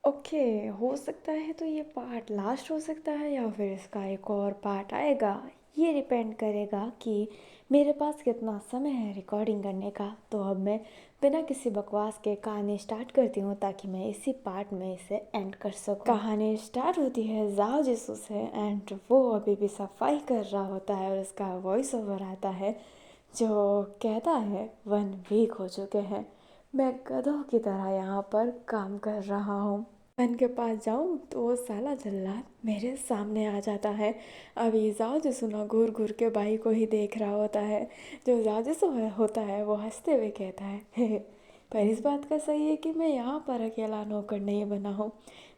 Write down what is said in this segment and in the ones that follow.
Okay, हो सकता है तो ये पार्ट लास्ट हो सकता है या फिर इसका एक और पार्ट आएगा। ये डिपेंड करेगा कि मेरे पास कितना समय है रिकॉर्डिंग करने का। तो अब मैं बिना किसी बकवास के कहानी स्टार्ट करती हूँ ताकि मैं इसी पार्ट में इसे एंड कर सकूँ। कहानी स्टार्ट होती है जाओ जिसू से एंड वो अभी भी सफाई कर रहा होता है और उसका वॉइस ओवर आता है जो कहता है 1 वीक हो चुके हैं, मैं गधों की तरह यहाँ पर काम कर रहा हूँ। वन के पास जाऊँ तो वो साला जल्लाद मेरे सामने आ जाता है। अभी जाओ जो सुना घूर घूर के भाई को ही देख रहा होता है। जो जाजिसो होता है वो हंसते हुए कहता है पर इस बात का सही है कि मैं यहाँ पर अकेला नौकर नहीं बना हूँ,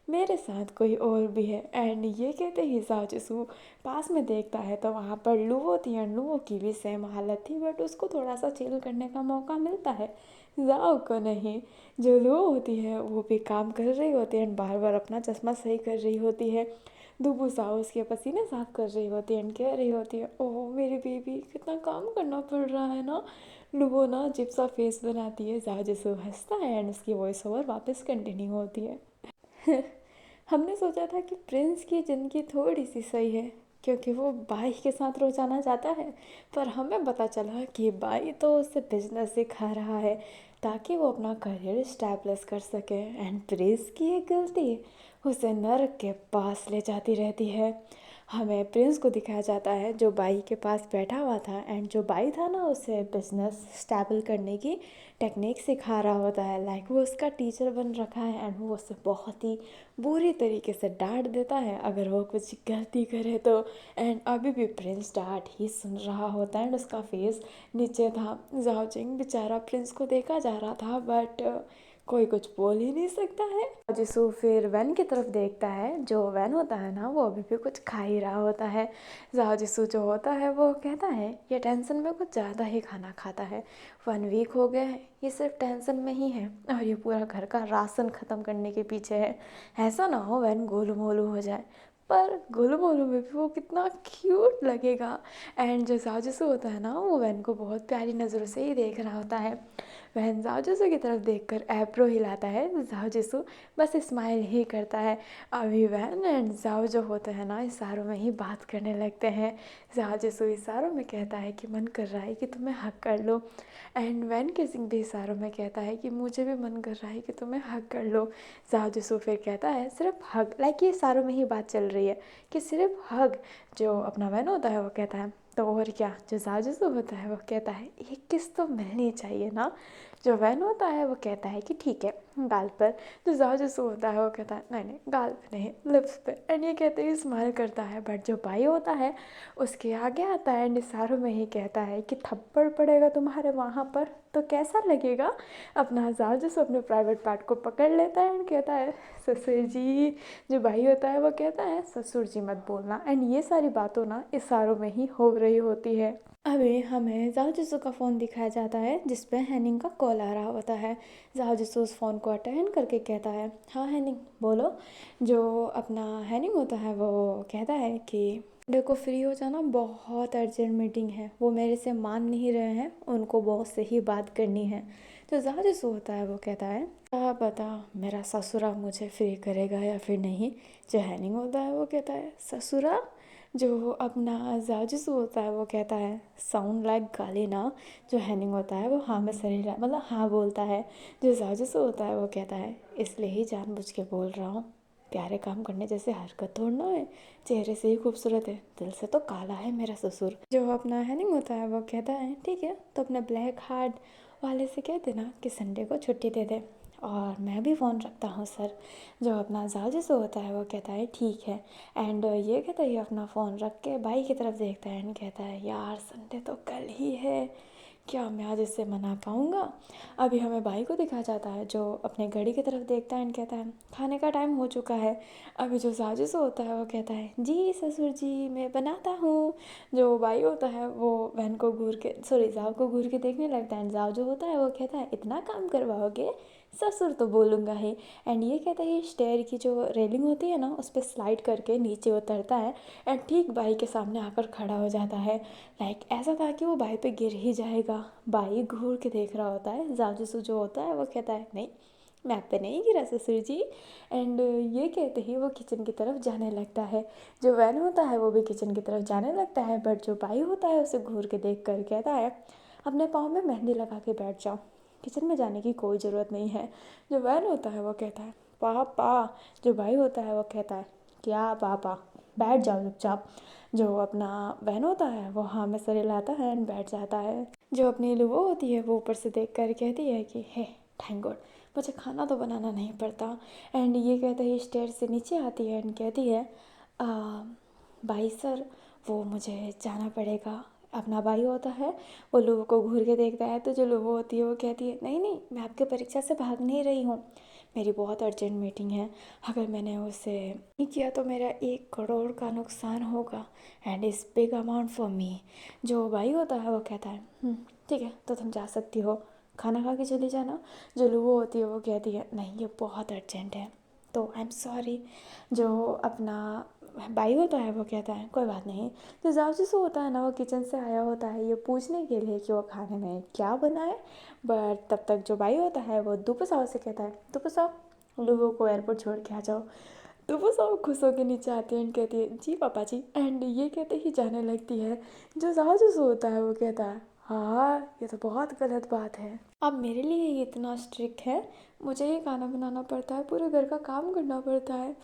मेरे साथ कोई और भी है। एंड ये कहते ही जाजिसू पास में देखता है तो वहाँ पर लूवो थी एंड लूवो की भी सेम हालत थी, बट उसको थोड़ा सा चिल करने का मौका मिलता है, जाओ को नहीं। जो लूवो होती है वो भी काम कर रही होती है एंड बार बार अपना चश्मा सही कर रही होती है। दुबू साहु उसके पसीने साफ कर रही होती है एंड कह रही होती है ओह मेरी बेबी कितना काम करना पड़ रहा है ना। लुबो ना अजीब सा फेस बनाती है, जाजिसू हंसता है एंड उसकी वॉइस ओवर वापस कंटिन्यू होती है हमने सोचा था कि प्रिंस की ज़िंदगी थोड़ी सी सही है क्योंकि वो बाई के साथ रोज़ाना जाता है, पर हमें पता चला कि बाई तो उसे बिजनेस सिखा रहा है ताकि वो अपना करियर स्टैब्लिश कर सके। एंड प्रिंस की एक गलती उसे नर्क के पास ले जाती रहती है। हमें प्रिंस को दिखाया जाता है जो बाई के पास बैठा हुआ था एंड जो बाई था ना उसे बिजनेस स्टेबल करने की टेक्निक सिखा रहा होता है, लाइक वो उसका टीचर बन रखा है एंड वो उसे बहुत ही बुरी तरीके से डांट देता है अगर वो कुछ गलती करे तो। एंड अभी भी प्रिंस डांट ही सुन रहा होता है एंड उसका फेस नीचे था। जाओ जिंग बेचारा प्रिंस को देखा जा रहा था बट कोई कुछ बोल ही नहीं सकता है। जिसू फिर वैन की तरफ देखता है, जो वैन होता है ना वो अभी भी कुछ खा ही रहा होता है। जाओ जिसू जो होता है वो कहता है ये टेंशन में कुछ ज़्यादा ही खाना खाता है, 1 वीक हो गया है ये सिर्फ टेंशन में ही है और ये पूरा घर का राशन ख़त्म करने के पीछे है। ऐसा ना हो वैन गोलू मोलू हो जाए, पर गोलू मोलू में भी वो कितना क्यूट लगेगा। एंड जो जाओ होता है ना वो वैन को बहुत प्यारी नज़रों से ही देख रहा होता है। वह जाओ की तरफ देखकर ऐब्रो हिलाता है, जाओ बस स्माइल ही करता है। अभी वैन एंड जाओ जो होते हैं ना इशारों में ही बात करने लगते हैं। जाओ इशारों में कहता है कि मन कर रहा है कि तुम्हें हक कर लो एंड वैन किसिंग भी इशारों में कहता है कि मुझे भी मन कर रहा है कि तुम्हें हक कर लो। जाओ फिर कहता है सिर्फ हग, लाइक ये इशारों में ही बात चल रही है कि सिर्फ हग। जो अपना वैन होता है वो कहता है तो और क्या। जो जाजू होता है वो कहता है एक किस तो मिलनी चाहिए ना। जो वैन होता है वो कहता है कि ठीक है गाल पर। जो जाजू होता है वो कहता है नहीं नहीं गाल पे नहीं लिप्स पे, एंड ये कहते ही स्माइल करता है। बट जो भाई होता है उसके आगे आता है एंड इशारों में ही कहता है कि थप्पड़ पड़ेगा तुम्हारे वहाँ पर तो कैसा लगेगा। अपना जाजू अपने प्राइवेट पार्ट को पकड़ लेता है एंड कहता है ससुर जी। जो भाई होता है वो कहता है ससुर जी मत बोलना, एंड ये सारी बातों ना इशारों में ही हो रही होती है। अभी हमें जाओ जिसू का फ़ोन दिखाया जाता है जिस पे हैनिंग का कॉल आ रहा होता है। जाओ जिसू उस फ़ोन को अटेंड करके कहता है हाँ हैनिंग बोलो। जो अपना हैनिंग होता है वो कहता है कि देखो फ्री हो जाना, बहुत अर्जेंट मीटिंग है, वो मेरे से मान नहीं रहे हैं, उनको बॉस से ही बात करनी है। तो जाओ जिसू होता है वो कहता है क्या पता मेरा ससुरा मुझे फ्री करेगा या फिर नहीं। जो हैनिंग होता है वो कहता है ससुरा। जो अपना जाजिसू होता है वो कहता है साउंड लाइक गाली ना। जो हैनिंग होता है वो हाँ में सर हिला मतलब हाँ बोलता है। जो जाजिसू होता है वो कहता है इसलिए ही जानबूझ के बोल रहा हूँ, प्यारे काम करने जैसे हरकत थोड़ना है, चेहरे से ही खूबसूरत है, दिल से तो काला है मेरा ससुर। जो अपना हैनिंग होता है वो कहता है ठीक है तो अपने ब्लैक हार्ट वाले से कह देना कि संडे को छुट्टी दे दे और मैं भी फ़ोन रखता हूँ सर। जो अपना जाजिसू होता है वो कहता है ठीक है। एंड ये कहता है अपना फ़ोन रख के भाई की तरफ देखता है एंड कहता है यार संडे तो कल ही है, क्या मैं आज इससे मना पाऊँगा। अभी हमें भाई को दिखाया जाता है जो अपने घड़ी की तरफ देखता है एंड कहता है खाने का टाइम हो चुका है। अभी जो साजिश होता है वो कहता है जी ससुर जी मैं बनाता हूँ। जो भाई होता है वो बहन को घूर के जाओ को घूर के देखने लगता है एंड जाओ जो होता है वो कहता है इतना काम करवाओगे, ससुर तो बोलूँगा ही। एंड ये कहता है स्टेयर की जो रेलिंग होती है ना उस पर स्लाइड करके नीचे उतरता है एंड ठीक भाई के सामने आकर खड़ा हो जाता है, लाइक ऐसा था कि वो भाई पे गिर ही जाएगा। भाई घूर के देख रहा होता है, जाजू जो होता है वो कहता है नहीं मैप पे नहीं गिरा ससुर जी। एंड ये कहते ही वो किचन की तरफ जाने लगता है। जो वैन होता है वो भी किचन की तरफ जाने लगता है, बट जो भाई होता है उसे घूर के देख कर कहता है अपने पाँव में मेहंदी लगा के बैठ जाओ, किचन में जाने की कोई ज़रूरत नहीं है। जो वैन होता है वो कहता है पापा। जो भाई होता है वो कहता है क्या पापा, बैठ जाओ चुपचाप। जो अपना वैन होता है वो हाँ में सर हिलाता है एंड बैठ जाता है। जो अपनी लुबो होती है वो ऊपर से देख कर कहती है कि हे थैंक गॉड, मुझे खाना तो बनाना नहीं पड़ता। एंड ये कहते ही स्टेयर से नीचे आती है एंड कहती है "आ, भाई सर, वो मुझे जाना पड़ेगा। अपना भाई होता है वो लोगों को घूर के देखता है, तो जो लोगो होती है वो कहती है नहीं नहीं, मैं आपके परीक्षा से भाग नहीं रही हूँ, मेरी बहुत अर्जेंट मीटिंग है, अगर मैंने उसे नहीं किया तो मेरा 1 करोड़ का नुकसान होगा एंड इस बिग अमाउंट फॉर मी। जो भाई होता है वो कहता है ठीक है, तो तुम जा सकती हो, खाना खा के चली जाना। जो लोगो होती है वो कहती है नहीं ये बहुत अर्जेंट है, तो आई एम सॉरी। जो अपना भाई होता है वो कहता है कोई बात नहीं। जो जासूस होता है ना वो किचन से आया होता है ये पूछने के लिए कि वो खाने में क्या बनाए, बट तब तक जो भाई होता है वो दुपसाओ से कहता है दुपसाओ लोगों को एयरपोर्ट छोड़ के आ जाओ। दुपसाओ खुश होकर नीचे आती है एंड कहती है जी पापा जी, एंड ये कहते ही जाने लगती है। जो जासूस होता है वो कहता है हाँ ये तो बहुत गलत बात है, अब मेरे लिए ये इतना स्ट्रिक्ट है, मुझे ही खाना बनाना पड़ता है, पूरे घर का काम करना पड़ता है,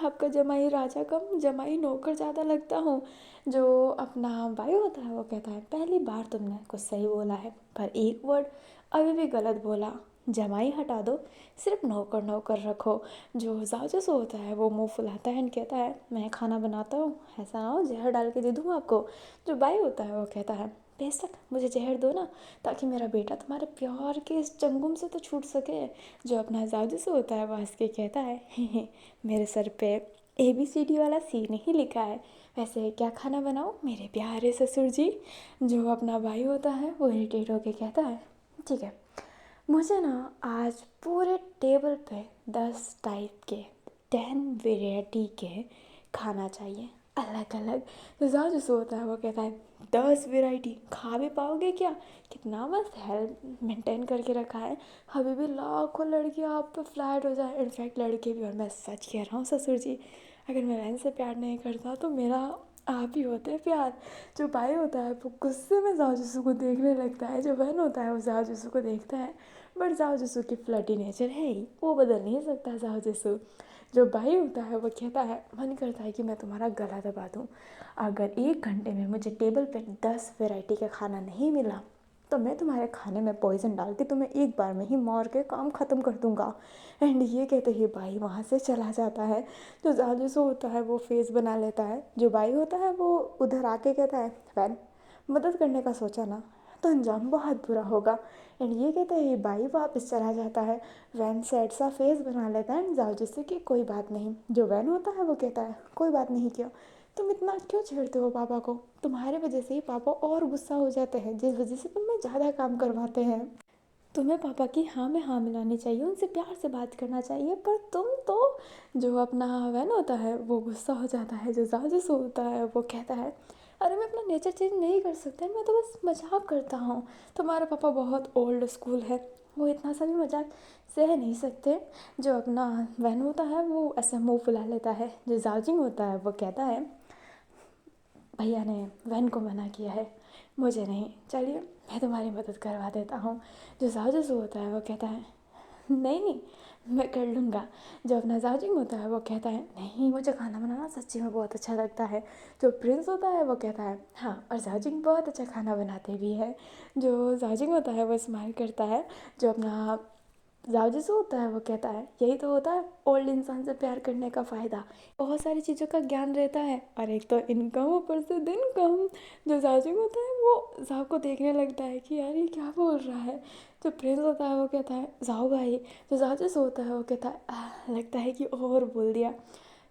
आपका जमाई राजा कम जमाई नौकर ज़्यादा लगता हूँ। जो अपना भाई होता है वो कहता है पहली बार तुमने कुछ सही बोला है, पर एक वर्ड अभी भी गलत बोला, जमाई हटा दो, सिर्फ नौकर नौकर रखो। जो जासूस होता है वो मुंह फुलाता है एंड कहता है मैं खाना बनाता हूँ, ऐसा ना हो जहर डाल के दे दूँ आपको। जो भाई होता है वो कहता है बेशक मुझे जहर दो ना, ताकि मेरा बेटा तुम्हारे प्यार के इस चंगुल से तो छूट सके। जो अपना जासूस होता है वो हंस के कहता है "हे, मेरे सर पे ABCD वाला C नहीं लिखा है, वैसे क्या खाना बनाऊँ मेरे प्यारे ससुर जी। जो अपना भाई होता है वो इरिटेट होके कहता है ठीक है, मुझे ना आज पूरे टेबल पे 10 टाइप के 10 वेराइटी के खाना चाहिए अलग अलग। तो जासूस होता है वो कहता है 10 वेराइटी खा भी पाओगे क्या, कितना मस्त हेल्थ मेंटेन करके रखा है, अभी भी लाखों लड़कियां आप पे फ्लैट हो जाए, इनफैक्ट लड़के भी। और मैं सच कह रहा हूँ ससुर जी, अगर मैं वैन से प्यार नहीं करता तो मेरा आप ही होते हैं प्यार। जो भाई होता है वो गुस्से में जासूसू को देखने लगता है, जो बहन होता है वो जासूसू को देखता है, बट जासूसू की फ्लर्टी नेचर है ही, वो बदल नहीं सकता जासूसू। जो भाई होता है वो कहता है मन करता है कि मैं तुम्हारा गला दबा दूँ, अगर 1 घंटे में मुझे टेबल पे 10 वेराइटी का खाना नहीं मिला तो मैं तुम्हारे खाने में पॉइजन डाल के तुम्हें एक बार में ही मार के काम ख़त्म कर दूंगा। एंड ये कहते ही भाई वहाँ से चला जाता है। जो जासूस होता है वो फेस बना लेता है, जो भाई होता है वो उधर आके कहता है वैन मदद करने का सोचा ना तो अंजाम बहुत बुरा होगा। एंड ये कहते ही भाई वापस चला जाता है। वैन सेट सा फेस बना लेता है एंड जासूस से कि कोई बात नहीं। जो वैन होता है वो कहता है कोई बात नहीं, क्यों तुम इतना क्यों छेड़ते हो पापा को, तुम्हारे वजह से ही पापा और गुस्सा हो जाते हैं, जिस वजह से तुम्हें ज़्यादा काम करवाते हैं। तुम्हें पापा की हाँ में हाँ मिलानी चाहिए, उनसे प्यार से बात करना चाहिए, पर तुम तो। जो अपना वैन होता है वो गुस्सा हो जाता है। जो जासूस होता है वो कहता है अरे मैं अपना नेचर चेंज नहीं कर सकता, मैं तो बस मजाक करता हूँ, तुम्हारा पापा बहुत ओल्ड स्कूल है, वो इतना सा भी मजाक सह नहीं सकते। जो अपना वैन होता है वो ऐसे मुंह फुला लेता है। जो जाजिंग होता है वो कहता है भैया ने वैन को मना किया है, मुझे नहीं, चलिए मैं तुम्हारी मदद करवा देता हूँ। जो जासूस होता है वो कहता है नहीं नहीं मैं कर लूँगा। जो अपना जाजिंग होता है वो कहता है नहीं मुझे खाना बनाना सच्ची में बहुत अच्छा लगता है। जो प्रिंस होता है वो कहता है हाँ और जाजिंग बहुत अच्छा खाना बनाते भी है। जो जाजिंग होता है वो स्माइल करता है। जो अपना जासूस होता है वो कहता है यही तो होता है ओल्ड इंसान से प्यार करने का फ़ायदा, बहुत सारी चीज़ों का ज्ञान रहता है और एक तो इनकम ऊपर से दिन कम। जो जाजिम होता है वो जाओ को देखने लगता है कि यार ये क्या बोल रहा है। जो प्रिंस होता है वो कहता है जाओ भाई। जो जासूस होता है वो कहता है लगता है कि और बोल दिया,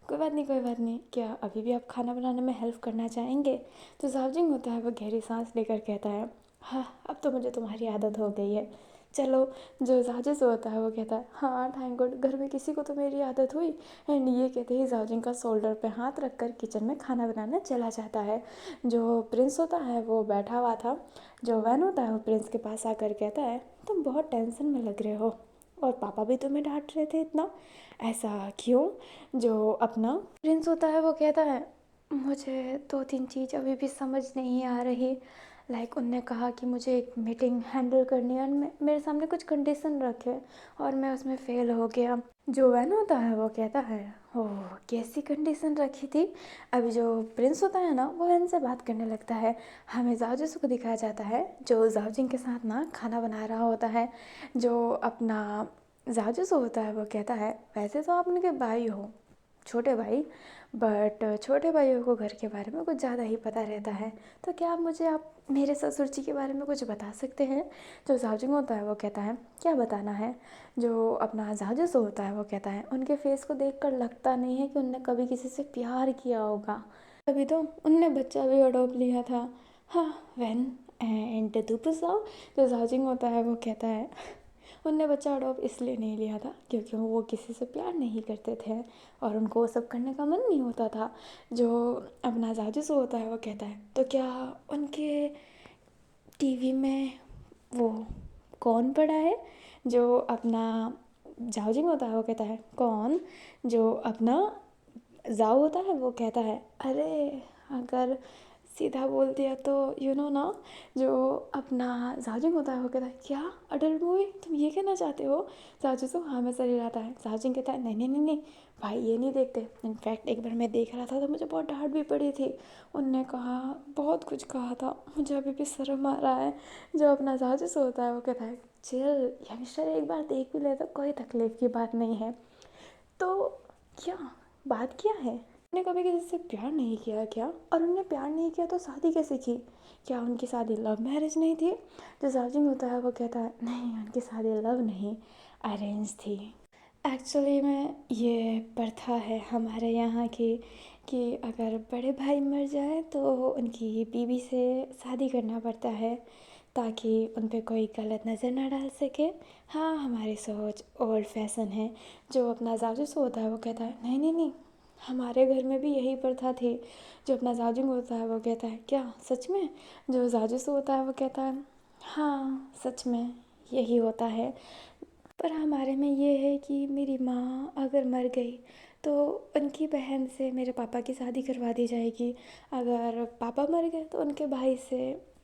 कोई बात नहीं कोई बात नहीं, क्या अभी भी आप खाना बनाने में हेल्प करना चाहेंगे। जो जाजिंग होता है वो गहरी सांस लेकर कहता है हाँ अब तो मुझे तुम्हारी आदत हो गई है, चलो। जो जासूस होता है वो कहता है हाँ थैंक गॉड घर में किसी को तो मेरी आदत हुई। एंड ये कहते ही जाजिंग का शोल्डर पे हाथ रख कर किचन में खाना बनाने चला जाता है। जो प्रिंस होता है वो बैठा हुआ था। जो वैन होता है वो प्रिंस के पास आकर कहता है तुम बहुत टेंशन में लग रहे हो, और पापा भी तुम्हें डांट रहे थे इतना, ऐसा क्यों? जो अपना प्रिंस होता है वो कहता है मुझे 2-3 चीज़ अभी भी समझ नहीं आ रही। लाइक उनने कहा कि मुझे एक मीटिंग हैंडल करनी है और मेरे सामने कुछ कंडीशन रखे और मैं उसमें फ़ेल हो गया। जो वैन होता है वो कहता है ओह कैसी कंडीशन रखी थी? अभी जो प्रिंस होता है ना वो वैन से बात करने लगता है। हमें जाओ को दिखाया जाता है जो जाओजिंग के साथ ना खाना बना रहा होता है। जो अपना जाओजू होता है वो कहता है वैसे तो आप उनके भाई हो, छोटे भाई, बट छोटे भाइयों को घर के बारे में कुछ ज़्यादा ही पता रहता है, तो क्या आप मेरे ससुर जी के बारे में कुछ बता सकते हैं? जो जाओजिंग होता है वो कहता है क्या बताना है? जो अपना जाजू होता है वो कहता है उनके फेस को देखकर लगता नहीं है कि उनने कभी किसी से प्यार किया होगा, तभी तो उनने बच्चा भी अडॉप्ट लिया था। हाँ वैन एंड दुपुसाओ, जो जाजिंग होता है वो कहता है उनने बच्चा अडॉप्ट इसलिए नहीं लिया था क्योंकि वो किसी से प्यार नहीं करते थे और उनको वो सब करने का मन नहीं होता था। जो अपना जाजू होता है वो कहता है तो क्या उनके टीवी में वो कौन पड़ा है? जो अपना जाओजिंग होता है वो कहता है कौन? जो अपना जाओ होता है वो कहता है अरे अगर सीधा बोल दिया तो यू नो ना। जो अपना जाजिंग होता है वो कहता है क्या अडल्ट मूवी तुम ये कहना चाहते हो? जाजू तो हाँ में सर हिलाता है। जाजिंग कहता है नहीं नहीं नहीं नहीं भाई ये नहीं देखते। इनफैक्ट एक बार मैं देख रहा था तो मुझे बहुत डांट भी पड़ी थी, उनने कहा बहुत कुछ कहा था, मुझे अभी भी शर्म आ रहा है। जो अपना जाजू से होता है वो कहता है चिल यंगस्टर एक बार देख भी ले तो कोई तकलीफ़ की बात नहीं है। तो क्या बात क्या है? उन्होंने कभी किसी से प्यार नहीं किया क्या? और उन्होंने प्यार नहीं किया तो शादी कैसे की? क्या उनकी शादी लव मैरिज नहीं थी? जो जाजिंग होता है वो कहता है नहीं उनकी शादी लव नहीं अरेंज थी। एक्चुअली में ये प्रथा है हमारे यहाँ की कि अगर बड़े भाई मर जाए तो उनकी बीवी से शादी करना पड़ता है ताकि उन पे कोई गलत नज़र ना डाल सके। हाँ हमारी सोच ओल्ड फैशन है। जो अपना जाजूस होता है वो कहता है नहीं नहीं नहीं हमारे घर में भी यही प्रथा थी। जो अपना जाजिंग होता है वो कहता है क्या सच में? जो जाजूस होता है वो कहता है हाँ सच में यही होता है, पर हमारे में ये है कि मेरी माँ अगर मर गई तो उनकी बहन से मेरे पापा की शादी करवा दी जाएगी। अगर पापा मर गए तो उनके भाई से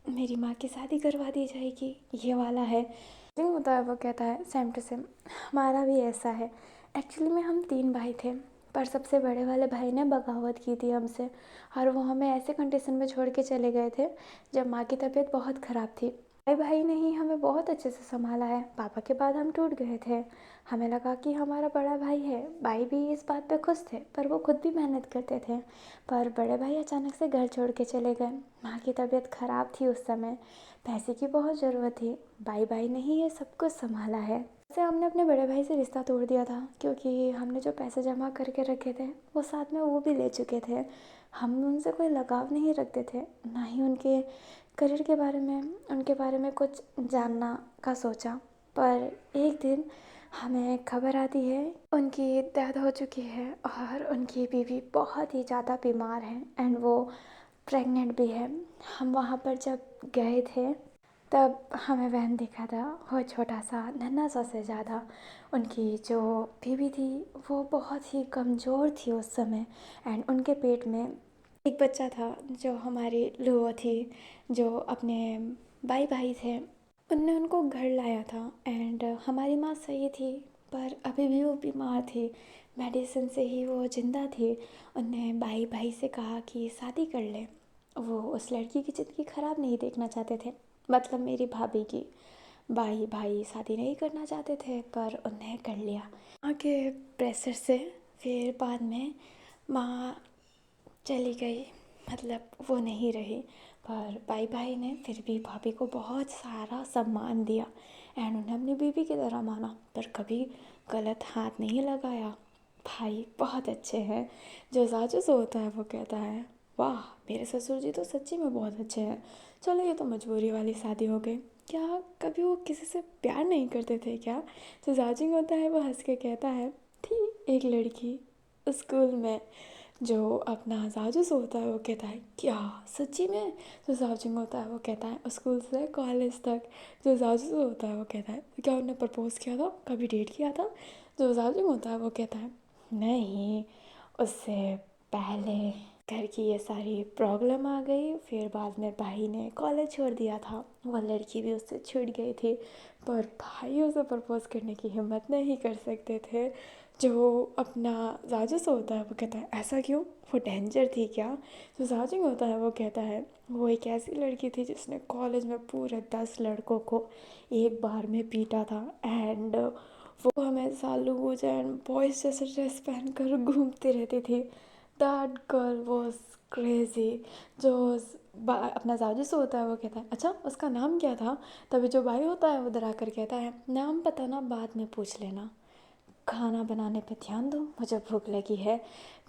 मेरी माँ की शादी करवा दी जाएगी, ये वाला है। जो होता है वो कहता है सेम टू सेम हमारा भी ऐसा है। एक्चुअली में हम 3 भाई थे, पर सबसे बड़े वाले भाई ने बगावत की थी हमसे और वो हमें ऐसे कंडीशन में छोड़ के चले गए थे जब माँ की तबीयत बहुत ख़राब थी। भाई ने ही हमें बहुत अच्छे से संभाला है। पापा के बाद हम टूट गए थे, हमें लगा कि हमारा बड़ा भाई है। भाई भी इस बात पे खुश थे पर वो खुद भी मेहनत करते थे। पर बड़े भाई अचानक से घर छोड़ के चले गए। माँ की तबीयत ख़राब थी उस समय, पैसे की बहुत ज़रूरत थी। भाई ने ही ये सब कुछ संभाला है। वैसे हमने अपने बड़े भाई से रिश्ता तोड़ दिया था क्योंकि हमने जो पैसे जमा करके रखे थे वो साथ में वो भी ले चुके थे। हम उनसे कोई लगाव नहीं रखते थे, ना ही उनके करियर के बारे में उनके बारे में कुछ जानना का सोचा। पर एक दिन हमें खबर आती है उनकी डेथ हो चुकी है और उनकी बीवी बहुत ही ज़्यादा बीमार है एंड वो प्रेग्नेंट भी है। हम वहाँ पर जब गए थे तब हमें वैन देखा था, वो छोटा सा नन्हा सा से ज़्यादा। उनकी जो बीवी थी वो बहुत ही कमज़ोर थी उस समय एंड उनके पेट में एक बच्चा था जो हमारी लुओ थी। जो अपने भाई थे उनने उनको घर लाया था एंड हमारी माँ सही थी पर अभी भी वो बीमार थी, मेडिसिन से ही वो ज़िंदा थी। उनने भाई से कहा कि शादी कर ले। वो उस लड़की की ज़िंदगी ख़राब नहीं देखना चाहते थे, मतलब मेरी भाभी की। भाई शादी नहीं करना चाहते थे पर उन्हें कर लिया माँ के प्रेशर से। फिर बाद में माँ चली गई, मतलब वो नहीं रही। पर भाई ने फिर भी भाभी को बहुत सारा सम्मान दिया एंड उन्हें अपनी बीवी की तरह माना पर कभी गलत हाथ नहीं लगाया। भाई बहुत अच्छे हैं। जो साजू से होता है वो कहता है वाह मेरे ससुर जी तो सच्ची में बहुत अच्छे हैं। चलो ये तो मजबूरी वाली शादी हो गई, क्या कभी वो किसी से प्यार नहीं करते थे क्या? जो जाजिंग होता है वो हंस के कहता है थी एक लड़की स्कूल में जो अपना जाजूस होता है वो कहता है क्या सच्ची में। जो जाजिंग होता है वो कहता है स्कूल से कॉलेज तक। जो जाजूस होता है वो कहता है क्या उन्होंने प्रपोज किया था, कभी डेट किया था। जो जाजिंग होता है वो कहता है नहीं, उससे पहले घर की ये सारी प्रॉब्लम आ गई, फिर बाद में भाई ने कॉलेज छोड़ दिया था, वो लड़की भी उससे छूट गई थी, पर भाई उसे प्रपोज करने की हिम्मत नहीं कर सकते थे। जो अपना जाजिस होता है वो कहता है ऐसा क्यों, वो डेंजर थी क्या। जो जाजिंग होता है वो कहता है वो एक ऐसी लड़की थी जिसने कॉलेज में पूरे 10 लड़कों को एक बार में पीटा था, एंड वो हमेशा लूज एंड बॉयज जैसे ड्रेस पहन कर घूमती रहती थी। That girl was crazy. जो अपना जाजिस होता है वो कहता है अच्छा उसका नाम क्या था। तभी जो भाई होता है वो उधर आकर कहता है नाम पता ना बाद में पूछ लेना, खाना बनाने पे ध्यान दो, मुझे भूख लगी है।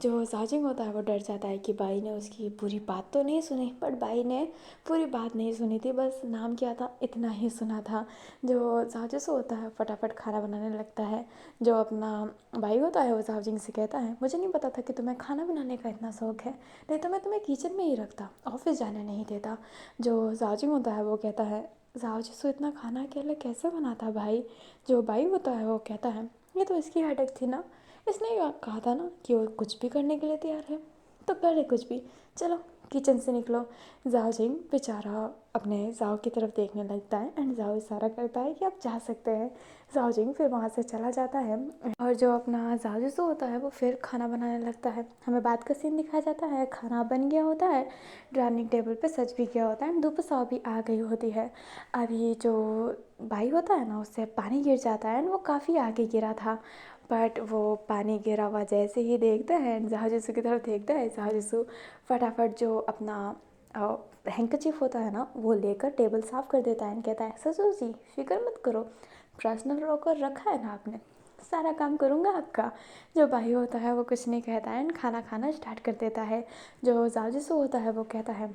जो जाजिंग होता है वो डर जाता है कि भाई ने उसकी पूरी बात तो नहीं सुनी, बट भाई ने पूरी बात नहीं सुनी थी, बस नाम क्या था इतना ही सुना था। जो जाजिस होता है फटाफट खाना बनाने लगता है। जो अपना भाई होता है वो जाजिंग से कहता है मुझे नहीं पता था कि तुम्हें खाना बनाने का इतना शौक है, नहीं तो मैं तुम्हें किचन में ही रखता, ऑफिस जाने नहीं देता। जो जाजिंग होता है वो कहता है जाजिस इतना खाना अकेले कैसे बनाता भाई। जो भाई होता है वो कहता है ये तो इसकी हेडेक थी ना, इसने कहा था ना कि वो कुछ भी करने के लिए तैयार है, तो करे कुछ भी, चलो किचन से निकलो। जाओ जिंग बेचारा अपने जाओ की तरफ देखने लगता है एंड जाओ इशारा करता है कि आप जा सकते हैं। जाओ जिंग फिर वहाँ से चला जाता है और जो अपना जाओ जो होता है वो फिर खाना बनाने लगता है। हमें बात का सीन दिखाया जाता है, खाना बन गया होता है, डाइनिंग टेबल पे सज भी गया होता है, दोपहर भी आ गई होती है। अभी जो भाई होता है ना उससे पानी गिर जाता है एंड वो काफ़ी आगे गिरा था, बट वो पानी गिरा हुआ जैसे ही देखता है एंड जहाजिसू की तरफ देखता है, जहाजिसू फटाफट जो अपना हैंकरचीफ होता है ना वो लेकर टेबल साफ़ कर देता है एंड कहता है ससुर जी फिक्र मत करो, पर्सनल रॉकर रखा है ना आपने, सारा काम करूँगा आपका। जो भाई होता है वो कुछ नहीं कहता है एंड खाना खाना स्टार्ट कर देता है। जो जाजिसू होता है वो कहता है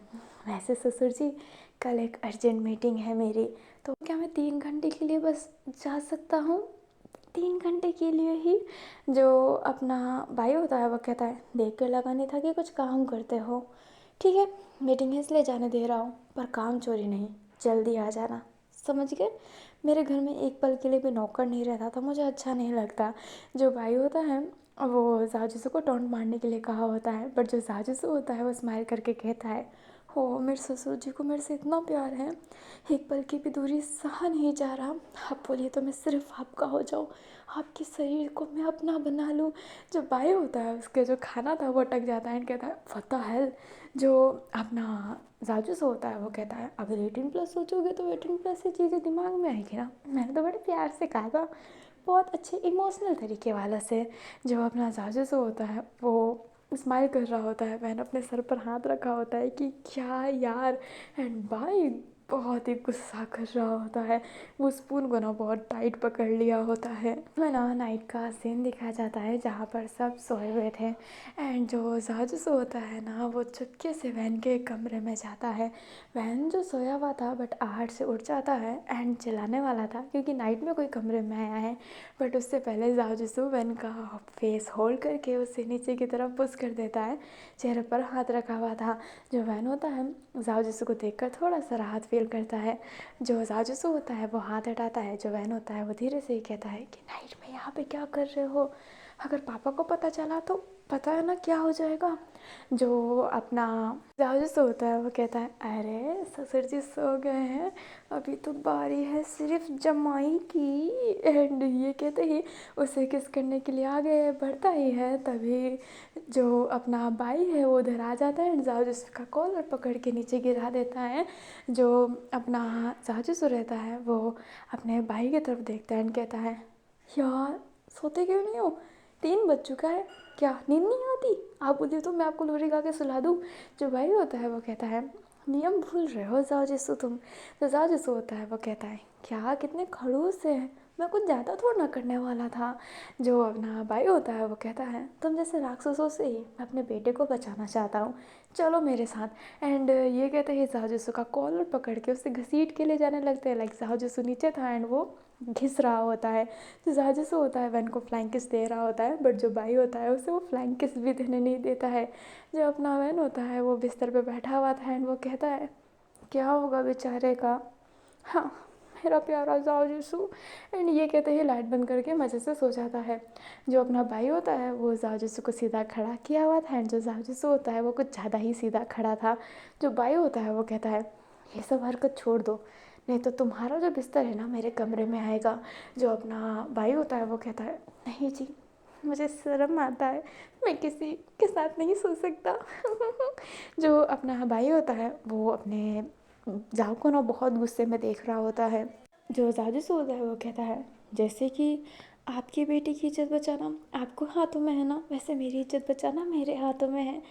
वैसे ससुर जी कल एक अर्जेंट मीटिंग है मेरी, तो क्या मैं 3 घंटे के लिए बस जा सकता हूँ, 3 घंटे के लिए ही। जो अपना भाई होता है वो कहता है देख कर लगा नहीं था कि कुछ काम करते हो, ठीक है मीटिंग है इसलिए जाने दे रहा हूँ, पर काम चोरी नहीं, जल्दी आ जाना, समझ गए। मेरे घर में एक पल के लिए भी नौकर नहीं रहता था, मुझे अच्छा नहीं लगता। जो भाई होता है वो जाजिसू को टोंट मारने के लिए कहा होता है, बट जो जाजिसू होता है वो स्माइल करके कहता है हो मेरे ससुर जी को मेरे से इतना प्यार है, एक पल की भी दूरी सहा नहीं जा रहा, आप बोलिए तो मैं सिर्फ आपका हो जाऊँ, आपके शरीर को मैं अपना बना लूँ। जो भाई होता है उसके जो खाना था वो अटक जाता है एंड कहता है व्हाट द हेल। जो अपना जाजूस होता है वो कहता है अगर 18+ सोचोगे तो 18+ की चीज़ें दिमाग में आएगी ना, मैंने तो बड़े प्यार से कहा था, बहुत अच्छे इमोशनल तरीके वाला से। जो अपना जाजूस होता है वो स्माइल कर रहा होता है, मैंने अपने सर पर हाथ रखा होता है कि क्या यार, एंड भाई बहुत ही गुस्सा कर रहा होता है, वो स्पून को ना बहुत टाइट पकड़ लिया होता है। मैं ना नाइट का सीन दिखाया जाता है जहाँ पर सब सोए हुए थे एंड जो जाजूस होता है ना वो चुपके से वैन के कमरे में जाता है। वैन जो सोया हुआ था बट आहट से उठ जाता है एंड चिल्लाने वाला था क्योंकि नाइट में कोई कमरे में आया है, बट उससे पहले जाजूस वैन का फेस होल्ड करके उसे नीचे की तरफ पुश कर देता है, चेहरे पर हाथ रखा हुआ था। जो वैन होता है जाजूसू को देखकर थोड़ा सा राहत फील करता है। जो जाजूसू होता है वो हाथ हटाता है, जो वैन होता है वो धीरे से ही कहता है कि नाइट में यहाँ पे क्या कर रहे हो, अगर पापा को पता चला तो पता है ना क्या हो जाएगा। जो अपना जाजूस होता है वो कहता है अरे ससुर जी सो गए हैं, अभी तो बारी है सिर्फ जमाई की, एंड ये कहते ही उसे किस करने के लिए आगे बढ़ता ही है। तभी जो अपना भाई है वो उधर आ जाता है एंड जाजूस का कॉलर पकड़ के नीचे गिरा देता है। जो अपना जाजूस रहता है वो अपने भाई की तरफ देखता है एंड कहता है यार सोते क्यों नहीं हो, 3 बज चुका है, क्या नींद नहीं आती, आप बोलिए तो मैं आपको लोरी गा के सुला दूँ। जो भाई होता है वो कहता है नियम भूल रहे हो जाओ जिसो तुम। तो जाओ जिसो होता है वो कहता है क्या कितने खड़ूस है, मैं कुछ ज़्यादा थोड़ा ना करने वाला था। जो अपना भाई होता है वो कहता है तुम जैसे राक्षसों से ही मैं अपने बेटे को बचाना चाहता हूँ, चलो मेरे साथ। एंड ये कहते ही जाओ का कॉलर पकड़ के उसे घसीट के ले जाने लगते हैं। लाइक जाओ नीचे था एंड वो घिस रहा होता है। जो जाजूसू होता है वैन को फ्लाइंग किस दे रहा होता है, बट जो भाई होता है उसे वो फ्लाइंग किस भी देने नहीं देता है। जो अपना वैन होता है वो बिस्तर पे बैठा हुआ था एंड वो कहता है क्या होगा बेचारे का, हाँ मेरा प्यारा जाओ। एंड ये कहते ही लाइट बंद करके मज़े से सो जाता है। जो अपना भाई होता है वो जाओ को सीधा खड़ा किया हुआ था एंड जो जाओ होता है वो कुछ ज़्यादा ही सीधा खड़ा था। जो भाई होता है वो कहता है ये सब हरकत छोड़ दो, नहीं तो तुम्हारा जो बिस्तर है ना मेरे कमरे में आएगा। जो अपना भाई होता है वो कहता है नहीं जी, मुझे शर्म आता है, मैं किसी के साथ नहीं सो सकता। जो अपना भाई होता है वो अपने जाओ को ना बहुत गुस्से में देख रहा होता है। जो जाजूस होता है वो कहता है जैसे कि आपकी बेटी की इज्जत बचाना आपको हाथों में है ना, वैसे मेरी इज्जत बचाना मेरे हाथों में है।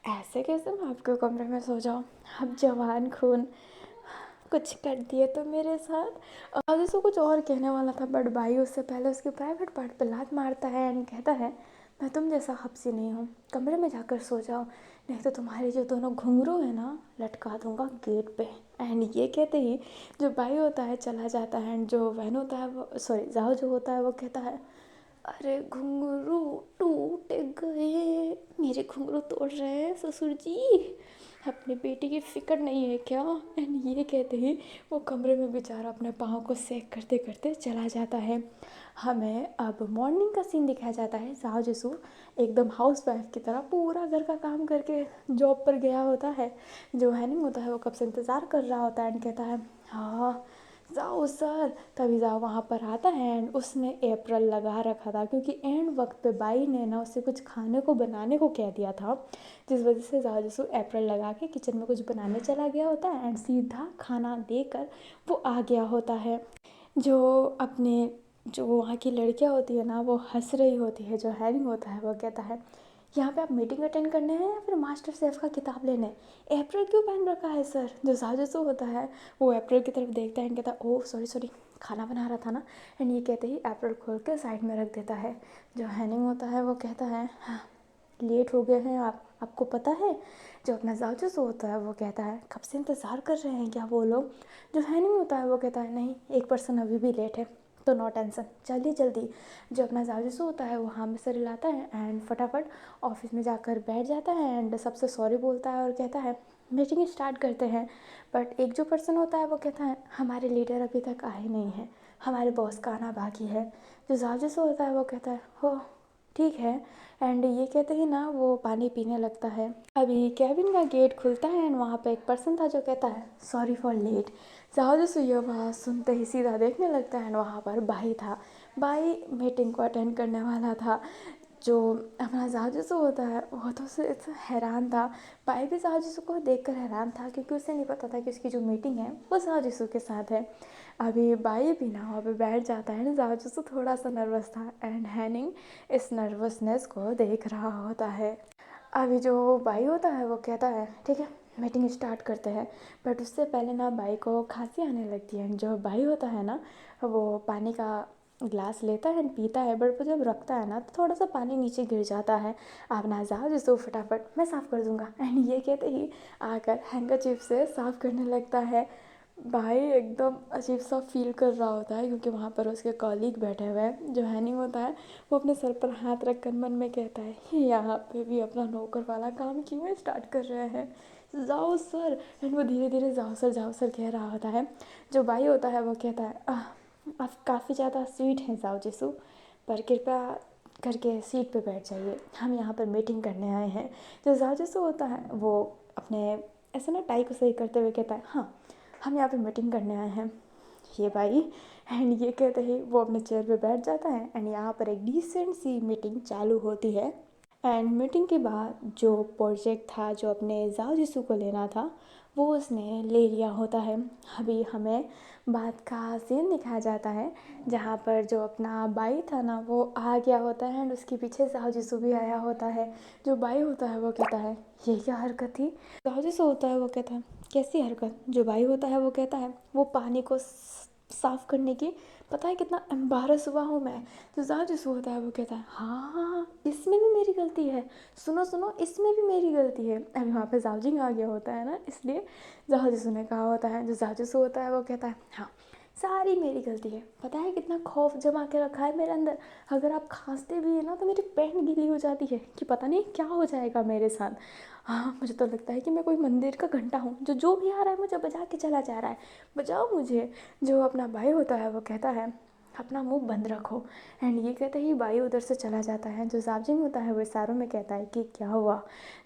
ऐसे कैसे मैं आपके कमरे में सो जाऊँ, अब जवान खून कुछ कर दिए तो मेरे साथ। जाजूस कुछ और कहने वाला था बट भाई उससे पहले उसके प्राइवेट पार्ट पर लात मारता है एंड कहता है मैं तुम जैसा हब्सी नहीं हूँ, कमरे में जाकर सो जाओ, नहीं तो तुम्हारे जो दोनों घुंघरू है ना लटका दूंगा गेट पे। एंड ये कहते ही जो भाई होता है चला जाता है एंड जो वैन होता है वो सॉरी जाओ जो होता है वो कहता है अरे घुंघरू टूट गए, मेरे घुंघरू तोड़ रहे हैं ससुर जी, अपनी बेटी की फिक्र नहीं है क्या। एंड ये कहते ही वो कमरे में बेचारा अपने पाँव को सेक करते करते चला जाता है। हमें अब मॉर्निंग का सीन दिखाया जाता है। जाओ जसू एकदम हाउस वाइफ की तरह पूरा घर का काम करके जॉब पर गया होता है। जो हैनिंग होता है वो कब से इंतज़ार कर रहा होता है एंड कहता है हाँ जाओ सर। तभी जाओ वहाँ पर आता है एंड उसने अप्रैल लगा रखा था क्योंकि एंड वक्त पे बाई ने ना उससे कुछ खाने को बनाने को कह दिया था, जिस वजह से जाओ जसू अप्रैल लगा के किचन में कुछ बनाने चला गया होता है एंड सीधा खाना देकर वो आ गया होता है। जो अपने जो वहाँ की लड़कियाँ होती है ना वो हंस रही होती है। जो हैरिंग होता है वो कहता है यहाँ पे आप मीटिंग अटेंड करने हैं या फिर मास्टर शेफ का किताब लेने, अप्रैल क्यों पहन रखा है सर। जो साजसो होता है वो अप्रैल की तरफ देखता है एंड कहता है ओह सॉरी सॉरी खाना बना रहा था ना। एंड ये कहते ही अप्रैल खोल के साइड में रख देता है। जो हैनिंग होता है वो कहता है हाँ लेट हो गए हैं आपको पता है। जो अपना जाजू होता है वो कहता है कब से इंतज़ार कर रहे हैं क्या वो लोग। जो हैनिंग होता है वो कहता है नहीं एक पर्सन अभी भी लेट है तो नो टेंशन जल्दी जल्दी। जो अपना जाजू होता है वो हाँ में सर हिलाता है एंड फटाफट ऑफिस में जाकर बैठ जाता है एंड सबसे सॉरी बोलता है और कहता है मीटिंग स्टार्ट करते हैं। बट एक जो पर्सन होता है वो कहता है हमारे लीडर अभी तक आए नहीं हैं, हमारे बॉस का आना बाकी है। जो जाजू होता है वो कहता है हो ठीक है। एंड ये कहते ही ना वो पानी पीने लगता है। अभी केबिन का गेट खुलता है एंड वहाँ पे एक पर्सन था जो कहता है सॉरी फॉर लेट। जाओ ये आवाज़ सुनते ही सीधा देखने लगता है एंड वहाँ पर भाई था। भाई मीटिंग को अटेंड करने वाला था। जो अपना जाजू होता है वो तो उससे हैरान था। भाई भी जाजू को देखकर हैरान था क्योंकि उसे नहीं पता था कि उसकी जो मीटिंग है वो जाजू के साथ है। अभी भाई भी ना वहाँ पे बैठ जाता है। जाजू थोड़ा सा नर्वस था एंड हैनिंग इस नर्वसनेस को देख रहा होता है। अभी जो भाई होता है वो कहता है ठीक है मीटिंग स्टार्ट करते हैं। बट उससे पहले ना भाई को खांसी आने लगती है। जो भाई होता है ना वो पानी का ग्लास लेता है एंड पीता है बट वो जब रखता है ना तो थोड़ा सा पानी नीचे गिर जाता है। आप ना जाओ जिसको फटाफट मैं साफ़ कर दूँगा एंड ये कहते ही आकर हैंकरचीफ से साफ़ करने लगता है। भाई एकदम अजीब सा फील कर रहा होता है क्योंकि वहाँ पर उसके कॉलीग बैठे हुए हैं। जो हैनिंग होता है वो अपने सर पर हाथ रख कर मन में कहता है ये यहाँ पे भी अपना नौकर वाला काम क्यों स्टार्ट कर रहे हैं, जाओ सर। एंड वो धीरे धीरे जाओ सर कह रहा होता है। जो भाई होता है वो कहता है आप काफ़ी ज़्यादा स्वीट हैं जाओ जिसू, पर कृपया करके सीट पे बैठ जाइए, हम यहाँ पर मीटिंग करने आए हैं। जो जाओ जिसू होता है वो अपने ऐसे ना टाई को सही करते हुए कहता है हाँ हम यहाँ पे मीटिंग करने आए हैं ये भाई। एंड ये कहते ही वो अपने चेयर पे बैठ जाता है एंड यहाँ पर एक डिसेंट सी मीटिंग चालू होती है। एंड मीटिंग के बाद जो प्रोजेक्ट था जो अपने जाओ जिसू को लेना था वो उसने ले लिया होता है। अभी हमें बात का सीन दिखाया जाता है जहाँ पर जो अपना बाई था ना वो आ गया होता है एंड उसके पीछे जाओ जिसू भी आया होता है। जो बाई होता है वो कहता है ये क्या हरकत थी। जाओ जिसू होता है वो कहता है कैसी हरकत। जो बाई होता है वो कहता है वो पानी को साफ़ करने की। पता है कितना एम्बारस हुआ हूँ मैं। तो जाजिसू होता है वो कहता है हाँ हाँ हाँ इसमें भी मेरी गलती है, सुनो सुनो इसमें भी मेरी गलती है। अभी वहाँ पे जाओजिंग आ गया होता है ना, इसलिए जाजिसू ने कहा होता है। जो जाजिसू होता है वो कहता है हाँ सारी मेरी गलती है। पता है कितना खौफ जमा के रखा है मेरे अंदर, अगर आप खांसते भी है ना तो मेरी पैंट गीली हो जाती है कि पता नहीं क्या हो जाएगा मेरे साथ। हाँ मुझे तो लगता है कि मैं कोई मंदिर का घंटा हूँ जो जो भी आ रहा है मुझे बजा के चला जा रहा है, बजाओ मुझे। जो अपना भाई होता है वो कहता है अपना मुंह बंद रखो। एंड ये कहते ही भाई उधर से चला जाता है। जो जाबजिंग होता है वो इशारों में कहता है कि क्या हुआ।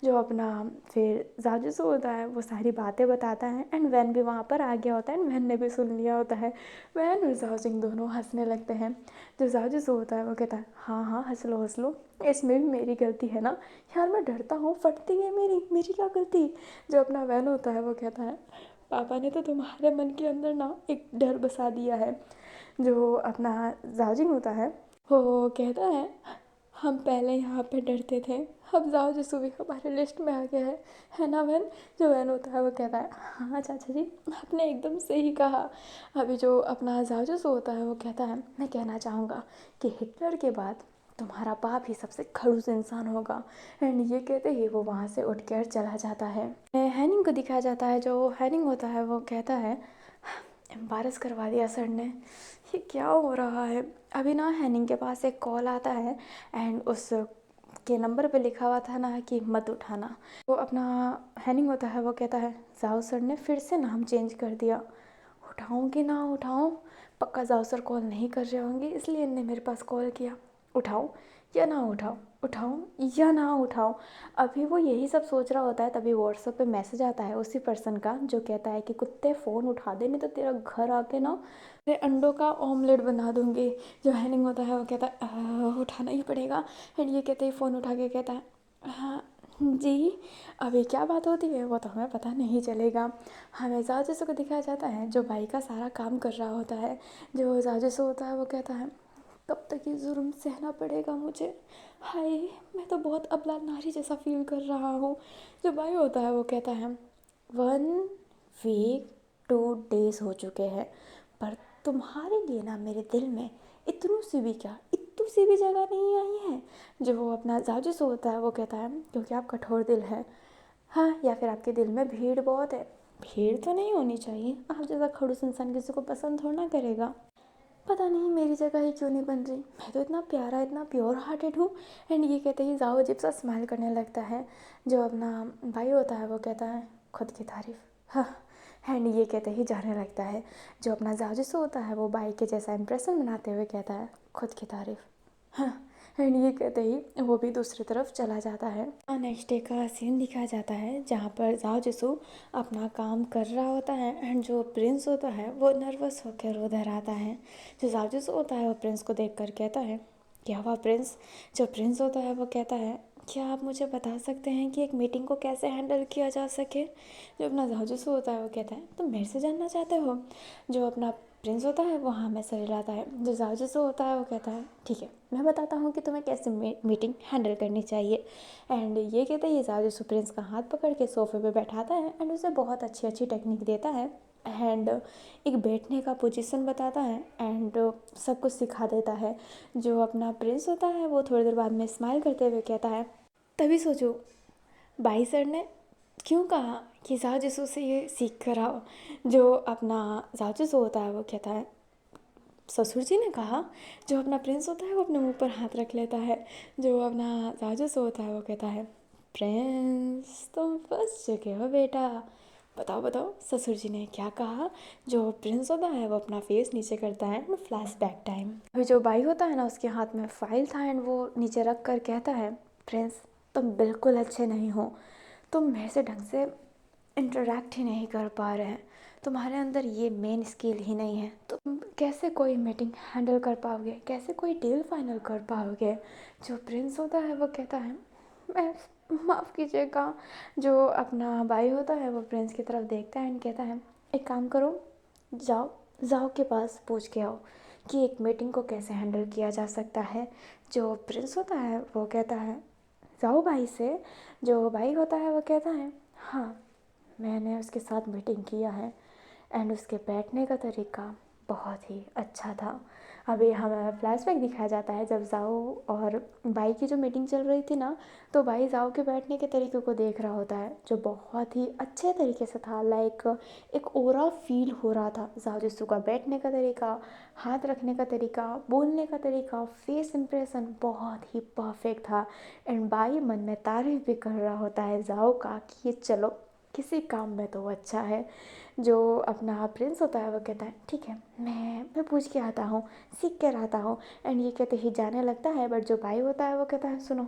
जो अपना फिर जाजिसू होता है वो सारी बातें बताता है। एंड वैन भी वहाँ पर आ गया होता है एंड वैन ने भी सुन लिया होता है। वैन और जाबजिंग दोनों हंसने लगते हैं। जो जाजिसू होता है वो कहता है हाँ हाँ हंस लो इसमें भी मेरी गलती है ना, यार मैं डरता हूँ फटती है मेरी क्या गलती। जो अपना वैन होता है वो कहता है पापा ने तो तुम्हारे मन के अंदर ना एक डर बसा दिया है। जो अपना जाजिंग होता है वो कहता हम पहले यहाँ पे डरते थे, अब जाओ भी हमारे लिस्ट में आ गया है ना वैन। जो वैन होता है वो कहता है हाँ चाचा जी आपने एकदम सही कहा। अभी जो अपना जाओ होता है वो कहता है मैं कहना चाहूँगा कि हिटलर के बाद तुम्हारा बाप ही सबसे खड़ूस इंसान होगा। एंड ये कहते ही वो वहाँ से उठ कर चला जाता है। हैनिंग को दिखाया जाता है। जो हैनिंग होता है वो कहता है एम्बारस करवा दिया सर ने, ये क्या हो रहा है। अभी ना हैनिंग के पास एक कॉल आता है एंड उस के नंबर पे लिखा हुआ था ना कि मत उठाना। तो अपना हैनिंग होता है वो कहता है जाओ सर ने फिर से नाम चेंज कर दिया, उठाऊँ कि ना उठाऊँ। पक्का जाओ सर कॉल नहीं कर रहे होंगे इसलिए इनने मेरे पास कॉल किया, उठाऊँ या ना उठाऊँ, उठाऊँ या ना उठाऊँ। अभी वो यही सब सोच रहा होता है तभी व्हाट्सएप पे मैसेज आता है उसी पर्सन का जो कहता है कि कुत्ते फ़ोन उठा दे नहीं तो तेरा घर आके ना तेरे अंडों का ऑमलेट बना दूँगी। जो हैनिंग होता है वो कहता है उठाना ही पड़ेगा। एंड ये कहते ही फ़ोन उठा के कहता है हाँ जी अभी क्या बात होती है वो तो हमें पता नहीं चलेगा। हमें जाजिसू को दिखाया जाता है जो भाई का सारा काम कर रहा होता है। जो जाजिसू होता है वो कहता है कब तक ये जुर्म सहना पड़ेगा मुझे, हाय मैं तो बहुत अबला नारी जैसा फील कर रहा हूँ। जो भाई होता है वो कहता है 1 वीक 2 डेज हो चुके हैं पर तुम्हारे लिए ना मेरे दिल में इतनी सी भी क्या इतनी सी भी जगह नहीं आई है। जो वो अपना जाजिसू होता है वो कहता है क्योंकि आप कठोर दिल है, हाँ या फिर आपके दिल में भीड़ बहुत है। भीड़ तो नहीं होनी चाहिए, आप जैसा खड़ूस इंसान किसी को पसंद थोड़ा ना करेगा। पता नहीं मेरी जगह ही क्यों नहीं बन रही, मैं तो इतना प्यारा इतना प्योर हार्टेड हूँ। एंड ये कहते ही जाओ अजीब सा स्माइल करने लगता है। जो अपना भाई होता है वो कहता है खुद की तारीफ़, हाँ। एंड ये कहते ही जाने लगता है। जो अपना जाजिसू होता है वो भाई के जैसा इंप्रेशन बनाते हुए कहता है खुद की तारीफ़, हाँ। एंड ये कहते ही वो भी दूसरी तरफ चला जाता है। नेक्स्ट डे का सीन दिखाया जाता है जहाँ पर जाओ जिसू अपना काम कर रहा होता है एंड जो प्रिंस होता है वो नर्वस होकर उधर आता है। जो जाओ जिसू होता है वो प्रिंस को देखकर कहता है क्या हुआ प्रिंस। जो प्रिंस होता है वो कहता है क्या आप मुझे बता सकते हैं कि एक मीटिंग को कैसे हैंडल किया जा सके। जो अपना जाओ जिसू होता है वो कहता है तुम मेरे से जानना चाहते हो। जो अपना प्रिंस होता है वो हाँ में सर हिलाता है। जो जाओ होता है वो कहता है ठीक है मैं बताता हूँ कि तुम्हें कैसे मीटिंग हैंडल करनी चाहिए। एंड ये कहते ही जाओ प्रिंस का हाथ पकड़ के सोफे पे बैठाता है एंड उसे बहुत अच्छी अच्छी टेक्निक देता है। एंड एक बैठने का पोजीशन बताता है एंड सब कुछ सिखा देता है। जो अपना प्रिंस होता है वो थोड़ी देर बाद में स्माइल करते हुए कहता है तभी सोचो भाई सर ने क्यों कहा कि जाओ से ये सीख कर आओ। जो अपना जाओ होता है वो कहता है ससुर जी ने कहा। जो अपना प्रिंस होता है वो अपने मुंह पर हाथ रख लेता है। जो अपना जाजूस होता है वो कहता है प्रिंस तुम फंस चुके हो बेटा, बताओ बताओ ससुर जी ने क्या कहा। जो प्रिंस होता है वो अपना फेस नीचे करता है एंड फ्लैश बैक टाइम। अभी जो भाई होता है ना उसके हाथ में फाइल था एंड वो नीचे रख कर कहता है प्रिंस तुम बिल्कुल अच्छे नहीं हो, तुम मेरे से ढंग से इंटरेक्ट ही नहीं कर पा रहे हैं, तुम्हारे अंदर ये मेन स्किल ही नहीं है, तुम कैसे कोई मीटिंग हैंडल कर पाओगे, कैसे कोई डील फाइनल कर पाओगे। जो प्रिंस होता है वो कहता है मैं माफ़ कीजिएगा। जो अपना भाई होता है वो प्रिंस की तरफ देखता है एंड कहता है एक काम करो जाओ जाओ के पास पूछ के आओ कि एक मीटिंग को कैसे हैंडल किया जा सकता है। जो प्रिंस होता है वो कहता है जाओ भाई से। जो भाई होता है वो कहता है हाँ मैंने उसके साथ मीटिंग किया है एंड उसके बैठने का तरीका बहुत ही अच्छा था। अभी हमें फ्लैशबैक दिखाया जाता है जब जाओ और बाई की जो मीटिंग चल रही थी ना, तो बाई जाओ के बैठने के तरीके को देख रहा होता है जो बहुत ही अच्छे तरीके से था। लाइक एक ओरा फील हो रहा था। जाओ जिसू का बैठने का तरीका, हाथ रखने का तरीका, बोलने का तरीका, फेस इंप्रेशन बहुत ही परफेक्ट था। एंड बाई मन में तारीफ भी कर रहा होता है जाओ का कि ये चलो किसी काम में तो वो अच्छा है। जो अपना प्रिंस होता है वो कहता है ठीक है, मैं पूछ के आता हूँ, सीख कर आता हूँ। एंड ये कहते ही जाने लगता है। बट जो भाई होता है वो कहता है सुनो,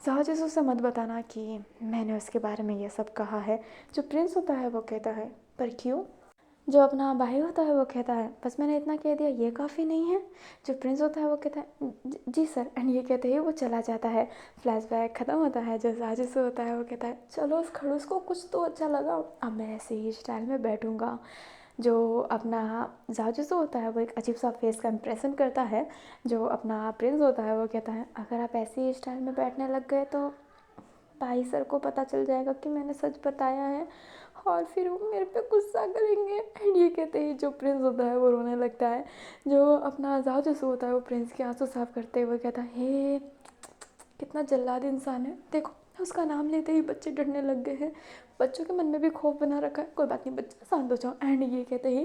साजिश उसे मत बताना कि मैंने उसके बारे में ये सब कहा है। जो प्रिंस होता है वो कहता है पर क्यों। जो अपना भाई होता है वो कहता है बस मैंने इतना कह दिया, ये काफ़ी नहीं है। जो प्रिंस होता है वो कहता है जी सर। एंड ये कहते ही वो चला जाता है। फ्लैशबैक ख़त्म होता है। जो साजिश होता है वो कहता है चलो उस खड़ूस को कुछ तो अच्छा लगा, अब मैं ऐसे ही स्टाइल में बैठूंगा। जो अपना जाजूस होता है वो एक अजीब सा फेस का इंप्रेशन करता है। जो अपना प्रिंस होता है वो कहता है अगर आप ऐसे ही स्टाइल में बैठने लग गए तो भाई सर को पता चल जाएगा कि मैंने सच बताया है और फिर वो मेरे पे गुस्सा करेंगे। एंड ये कहते ही जो प्रिंस होता है वो रोने लगता है। जो अपना जाजूस होता है वो प्रिंस के आंसू साफ करते हुए कहता है हे कितना जल्लाद इंसान है, देखो उसका नाम लेते ही बच्चे डरने लग गए हैं। बच्चों के मन में भी खौफ बना रखा है, कोई बात नहीं बच्चा शांत हो जाओ। एंड ये कहते ही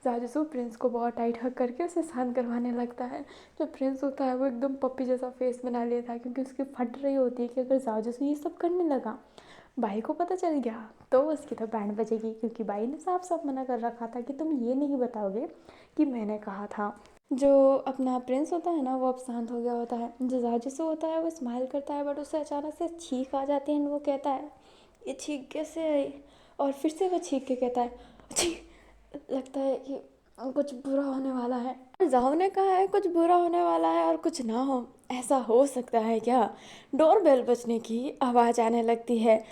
जाजसू प्रिंस को बहुत टाइट हक करके उसे शांत करवाने लगता है। जो प्रिंस होता है वो एकदम पप्पी जैसा फेस बना लेता है क्योंकि उसकी फट रही होती है कि अगर जाजसू ये सब करने लगा, भाई को पता चल गया तो उसकी तो बैंड बजेगी। क्योंकि भाई ने साफ साफ मना कर रखा था कि तुम ये नहीं बताओगे कि मैंने कहा था। जो अपना प्रिंस होता है ना वो अब शांत हो गया होता है। जो जाजसू होता है वो स्माइल करता है बट उसे अचानक से छींक आ जाती है। वो कहता है ये छींक कैसे आई। और फिर से वो छींक के कहता है छींक, लगता है कि कुछ बुरा होने वाला है। जाओ ने कहा है कुछ बुरा होने वाला है और कुछ ना हो, ऐसा हो सकता है क्या। डोरबेल बजने की आवाज़ आने लगती है।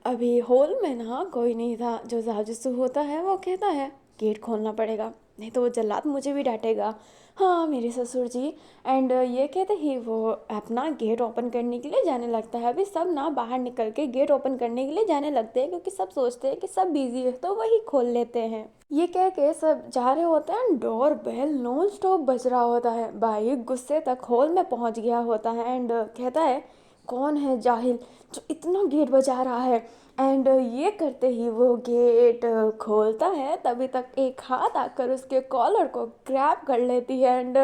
अभी हॉल में ना कोई नहीं था। जो जाजसू होता है वो कहता है गेट खोलना पड़ेगा नहीं तो वो जल्लाद मुझे भी डांटेगा। हाँ मेरे ससुर जी। एंड ये कहते ही वो अपना गेट ओपन करने के लिए जाने लगता है। अभी सब ना बाहर निकल के गेट ओपन करने के लिए जाने लगते हैं क्योंकि सब सोचते हैं कि सब बिजी है तो वही खोल लेते हैं। ये कह के सब जा रहे होते हैं। डोर बेल नॉन स्टॉप बज रहा होता है। भाई गुस्से तक हॉल में पहुंच गया होता है एंड कहता है कौन है जाहिल जो इतना गेट बजा रहा है। एंड ये करते ही वो गेट खोलता है। तभी तक एक हाथ आकर उसके कॉलर को ग्रैब कर लेती है एंड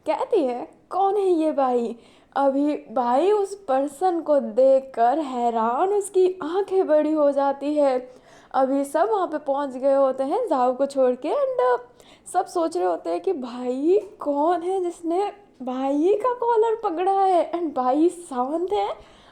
कहती है कौन है ये भाई। अभी भाई उस पर्सन को देखकर हैरान उसकी आंखें बड़ी हो जाती है। अभी सब वहाँ पे पहुँच गए होते हैं जाओ को छोड़ के एंड सब सोच रहे होते हैं कि भाई कौन है जिसने भाई का कॉलर पकड़ा है। एंड भाई शांत है।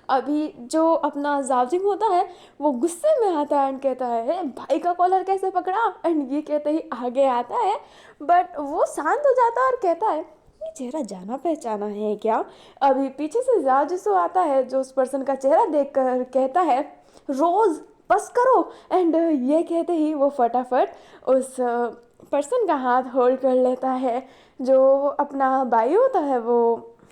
अभी जो अपना जावजिंग होता है वो गुस्से में आता है एंड कहता है भाई का कॉलर कैसे पकड़ा। एंड ये कहते ही आगे आता है बट वो शांत हो जाता है और कहता है ये चेहरा जाना पहचाना है क्या। अभी पीछे से जाजसू आता है जो उस पर्सन का चेहरा देखकर कहता है रोज बस करो। एंड ये कहते ही वो फटाफट उस पर्सन का हाथ होल्ड कर लेता है। जो अपना भाई होता है वो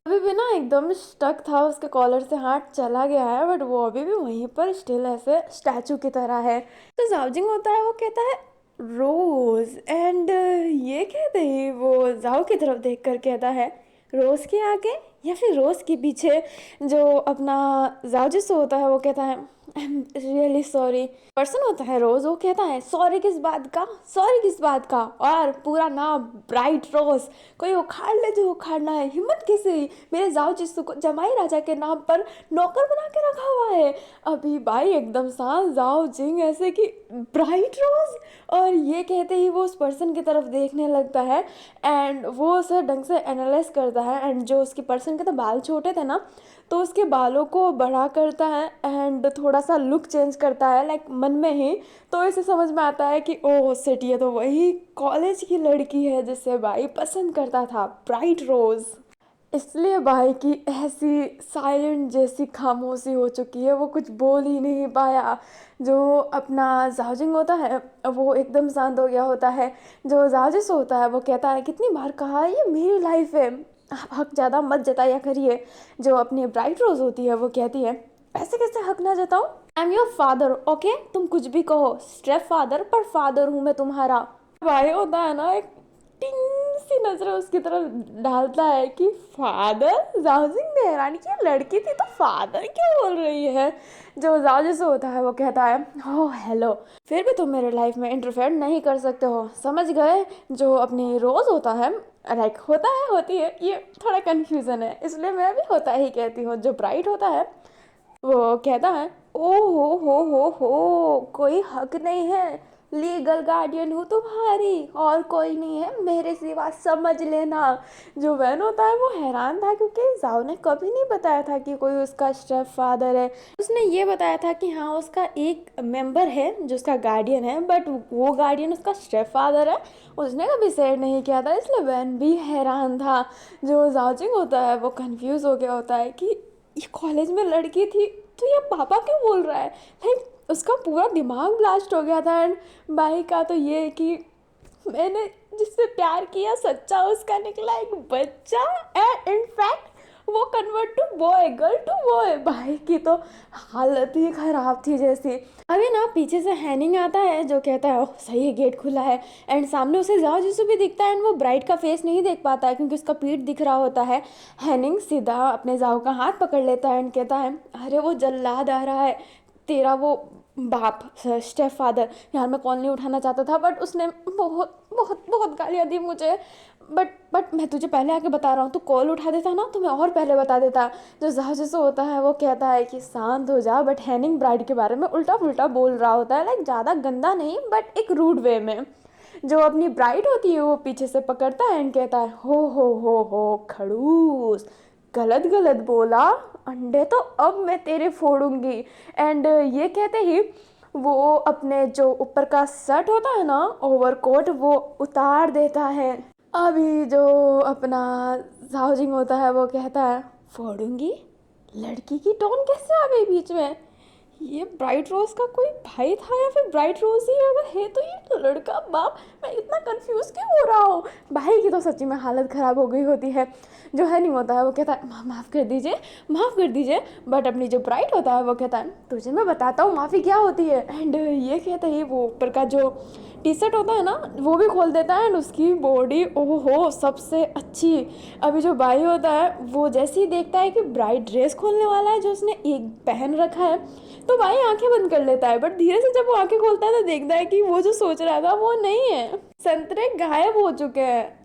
अभी भी ना एकदम स्टक था, उसके कॉलर से हाथ चला गया है बट वो अभी भी वहीं पर स्टिल ऐसे स्टैचू की तरह है। तो जाओजिंग होता है वो कहता है रोज। एंड ये कहते ही वो जाओ की तरफ देख कर कहता है रोज के आगे या फिर रोज के पीछे। जो अपना जाओ जिससे होता है वो कहता है I am really sorry. Person होता है रोज वो कहता है सॉरी किस बात का, सॉरी किस बात का। और पूरा नाम ब्राइट रोज, कोई उखाड़ ले जो उखाड़ना है, हिम्मत कैसे हुई मेरे जाओ जिसू को जमाई राजा के नाम पर नौकर बना के रखा हुआ है। अभी भाई एकदम शांत जाओ जिंग ऐसे कि ब्राइट रोज। और ये कहते ही वो उस पर्सन की तरफ देखने लगता है एंड वो उसे ढंग से एनालाइज करता है। एंड जो उसकी पर्सन के तो बाल छोटे थे ना तो उसके बालों को बड़ा करता है एंड थोड़ा सा लुक चेंज करता है लाइक मन में ही। तो इसे समझ में आता है कि ओह सेट ये तो वही कॉलेज की लड़की है जिससे भाई पसंद करता था, ब्राइट रोज। इसलिए भाई की ऐसी साइलेंट जैसी खामोशी हो चुकी है, वो कुछ बोल ही नहीं पाया। जो अपना जाजिंग होता है वो एकदम शांत हो गया होता है। जो जाजिस होता है वो कहता है कितनी बार कहा है ये मेरी लाइफ है, आप हक ज़्यादा मत जताया करिए। जो अपनी ब्राइट रोज होती है वो कहती है ऐसे कैसे हक ना जताऊँ, I am your father okay, तुम कुछ भी कहो स्टेप फादर पर फादर हूँ मैं तुम्हारा। भाई होता है ना एक टिंग सी नजर उसकी तरफ डालता है कि फादर। जाओजिंग ने हैरानी की, लड़की थी तो फादर क्यों बोल रही है। जो जाओ जैसे होता है वो कहता है, हो हेलो, फिर भी तुम मेरे लाइफ में इंटरफेयर नहीं कर सकते हो, समझ गए। जो अपनी रोज होता है, लाइक होता है होती है, ये थोड़ा कन्फ्यूजन है इसलिए मैं भी होता ही कहती हूँ। जो ब्राइट होता है वो कहता है, ओ हो, कोई हक नहीं है, लीगल गार्डियन हूँ तुम्हारी, और कोई नहीं है मेरे सिवा, समझ लेना। जो वैन होता है वो हैरान था क्योंकि जाओ ने कभी नहीं बताया था कि कोई उसका स्टेप फादर है। उसने ये बताया था कि हाँ उसका एक मेंबर है जो उसका गार्डियन है, बट वो गार्डियन उसका स्टेप फादर है उसने कभी शेयर नहीं किया था, इसलिए वैन भी हैरान था। जो जाओजिंग होता है वो कंफ्यूज हो गया होता है कि ये कॉलेज में लड़की थी तो ये पापा क्यों बोल रहा है। लाइक उसका पूरा दिमाग ब्लास्ट हो गया था। एंड भाई का तो ये कि मैंने जिससे प्यार किया सच्चा उसका निकला एक बच्चा, एंड इनफैक्ट वो convert to boy, girl to boy. भाई की तो हालत ही खराब थी जैसी। अभी ना पीछे से हैनिंग आता है जो कहता है, ओह सही है गेट खुला है। एंड सामने उसे जाओ जिसू भी दिखता है, एंड वो ब्राइट का फेस नहीं देख पाता है क्योंकि उसका पीठ दिख रहा होता है। हैनिंग सीधा अपने जाओ का हाथ पकड़ लेता है एंड कहता है, अरे वो जल्लाद आ रहा है, तेरा वो बाप, स्टेप फादर। यार मैं कॉल नहीं उठाना चाहता था बट उसने बहुत बहुत बहुत गालियाँ दी मुझे। बट मैं तुझे पहले आके बता रहा हूँ, तू कॉल उठा देता ना तो मैं और पहले बता देता। जो जहाँ जैसे होता है वो कहता है कि शांत हो जा, बट हैनिंग ब्राइड के बारे में उल्टा पुल्टा बोल रहा होता है, लाइक ज़्यादा गंदा नहीं बट एक रूड वे में। जो अपनी ब्राइड होती है वो पीछे से पकड़ता है एंड कहता है, हो खड़ूस, गलत गलत बोला, अंडे तो अब मैं तेरे फोड़ूंगी। एंड ये कहते ही वो अपने जो ऊपर का शर्ट होता है ना, ओवरकोट, वो उतार देता है। अभी जो अपना हाउसिंग होता है वो कहता है, फोड़ूंगी, लड़की की टोन कैसे आ गई बीच में। ये ब्राइट रोज का कोई भाई था या फिर ब्राइट रोज ही अगर है तो ये लड़का बाप, मैं इतना कंफ्यूज क्यों हो रहा हूँ। भाई की तो सच्ची में हालत ख़राब हो गई होती है। जो है नहीं होता है वो कहता है, माफ़ कर दीजिए, माफ़ कर दीजिए। बट अपनी जो ब्राइट होता है वो कहता है, तुझे मैं बताता हूँ माफ़ी क्या होती है। एंड ये कहते ही वो ऊपर का जो टी शर्ट होता है ना वो भी खोल देता है एंड उसकी बॉडी ओहो सबसे अच्छी। अभी जो भाई होता है वो जैसे ही देखता है कि ब्राइट ड्रेस खोलने वाला है जो उसने एक पहन रखा है, तो भाई आंखें बंद कर लेता है। बट धीरे से जब वो आंखें खोलता है तो देखता है कि वो जो सोच रहा था वो नहीं है, संतरे गायब हो चुके हैं,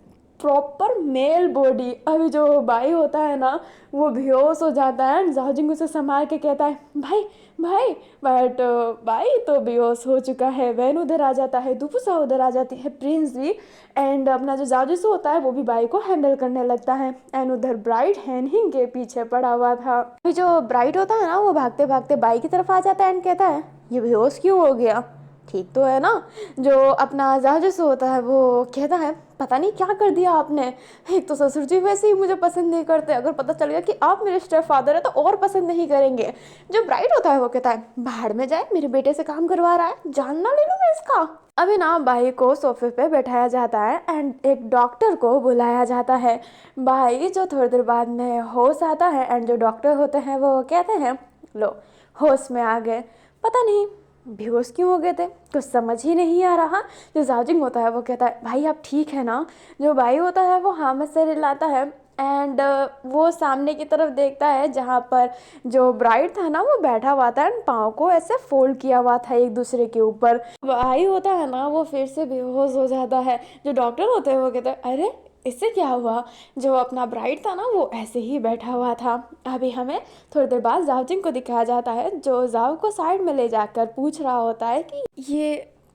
प्रॉपर मेल बॉडी। अभी जो भाई होता है ना वो बेहोश हो जाता है एंड जाओजिंग उसे संभाल के कहता है, भाई भाई। बट भाई तो बेहोश हो चुका है। वैन उधर आ जाता है, दुपुसा उधर आ जाती है, प्रिंस भी। एंड अपना जो जाजूस होता है वो भी भाई को हैंडल करने लगता है। एंड उधर ब्राइट हैनहिंग के पीछे पड़ा हुआ था। अभी जो ब्राइट होता है ना वो भागते भागते बाई की तरफ आ जाता है एंड कहता है, ये बेहोश क्यों हो गया, ठीक तो है ना। जो अपना जाजूस होता है वो कहता है, पता नहीं क्या कर दिया आपने, एक तो ससुर जी वैसे ही मुझे पसंद नहीं करते, अगर पता चल गया कि आप मेरे स्टेप फादर है तो और पसंद नहीं करेंगे। जो ब्राइट होता है वो कहता है, बाहर में जाए, मेरे बेटे से काम करवा रहा है, जानना ले लूँ मैं इसका। अभी ना भाई को सोफे पे बैठाया जाता है एंड एक डॉक्टर को बुलाया जाता है। भाई जो थोड़ी देर बाद में होश आता है एंड जो डॉक्टर होते हैं वो कहते हैं, लो होश में आ गए, पता नहीं बेहोश क्यों हो गए थे, कुछ समझ ही नहीं आ रहा। जो जाजिंग होता है वो कहता है, भाई आप ठीक है ना। जो भाई होता है वो हाँ में सर हिलाता है एंड वो सामने की तरफ देखता है जहाँ पर जो ब्राइड था ना वो बैठा हुआ था एंड पाँव को ऐसे फोल्ड किया हुआ था एक दूसरे के ऊपर। भाई होता है ना वो फिर से बेहोश हो जाता है। जो डॉक्टर होते हैं वो कहते हैं, अरे इससे क्या हुआ। जो अपना ब्राइड था ना वो ऐसे ही बैठा हुआ था। अभी हमें थोड़ी देर बाद जाओजिंग को दिखाया जाता है जो जाओ को साइड में ले जाकर पूछ रहा होता है कि ये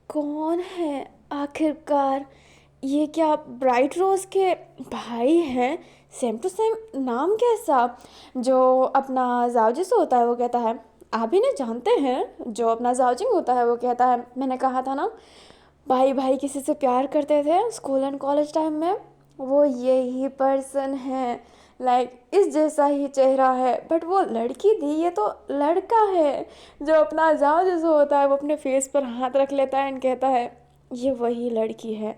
कौन है आखिरकार, ये क्या ब्राइट रोज के भाई हैं, सेम टू सेम नाम कैसा। जो अपना जाओ जिसो होता है वो कहता है, आप ही नहीं जानते हैं। जो अपना जाओजिंग होता है वो कहता है, मैंने कहा था ना भाई भाई किसी से प्यार करते थे स्कूल एंड कॉलेज टाइम में, वो यही पर्सन है, लाइक इस जैसा ही चेहरा है बट वो लड़की थी ये तो लड़का है। जो अपना जाओ जैसा होता है वो अपने फेस पर हाथ रख लेता है एंड कहता है, ये वही लड़की है,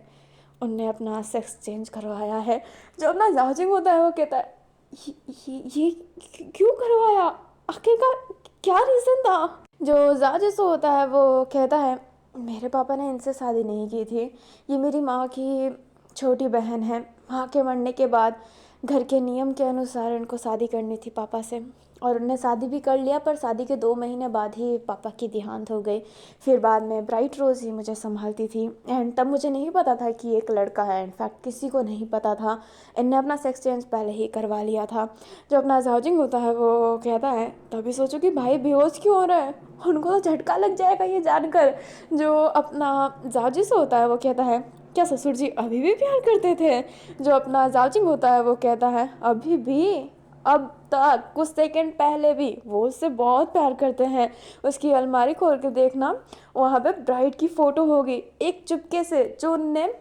उनने अपना सेक्स चेंज करवाया है। जो अपना जाओजिंग होता है वो कहता है, ये क्यों करवाया, आखिरकार क्या रीज़न था। जो जाओ जैसा होता है वो कहता है, मेरे पापा ने इनसे शादी नहीं की थी, ये मेरी माँ की छोटी बहन है। माँ के मरने के बाद घर के नियम के अनुसार उनको शादी करनी थी पापा से, और उन्होंने शादी भी कर लिया, पर शादी के 2 महीने बाद ही पापा की देहांत हो गई। फिर बाद में ब्राइट रोज़ ही मुझे संभालती थी, एंड तब मुझे नहीं पता था कि एक लड़का है। इनफैक्ट किसी को नहीं पता था। इनने अपना सेक्स चेंज पहले ही करवा लिया था। जो अपना जाउजिंग होता है वो कहता है, तभी सोचो कि भाई बेहोश क्यों हो रहा है, उनको तो झटका लग जाएगा ये जानकर। जो अपना जाजिस होता है वो कहता है, क्या ससुर जी अभी भी प्यार करते थे? जो अपना जाउचिंग होता है वो कहता है, अभी भी, अब तक, कुछ सेकंड पहले भी वो उससे बहुत प्यार करते हैं। उसकी अलमारी खोल के देखना, वहाँ पे ब्राइड की फ़ोटो होगी, एक चुपके से, जो उनने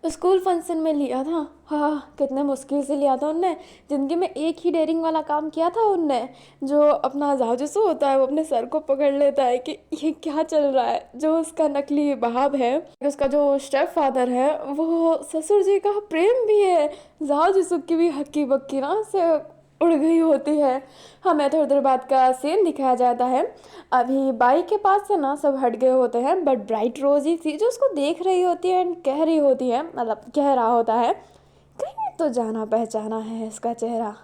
स्कूल फंक्शन में लिया था। हाँ, कितने मुश्किल से लिया था उनने। ज़िंदगी में एक ही डेयरिंग वाला काम किया था उनने। जो अपना जासूस होता है वो अपने सर को पकड़ लेता है कि ये क्या चल रहा है। जो उसका नकली बहाव है, उसका जो स्टेप फादर है, वो ससुर जी का प्रेम भी है। जासूस की भी हक्की बक्की ना से उड़ गई होती है। हमें थोड़ी देर बाद का सीन दिखाया जाता है। अभी बाई के पास से ना सब हट गए होते हैं, बट ब्राइट रोज ही थी जो उसको देख रही होती है एंड कह रही होती है, मतलब कह रहा होता है, कहीं तो जाना पहचाना है इसका चेहरा,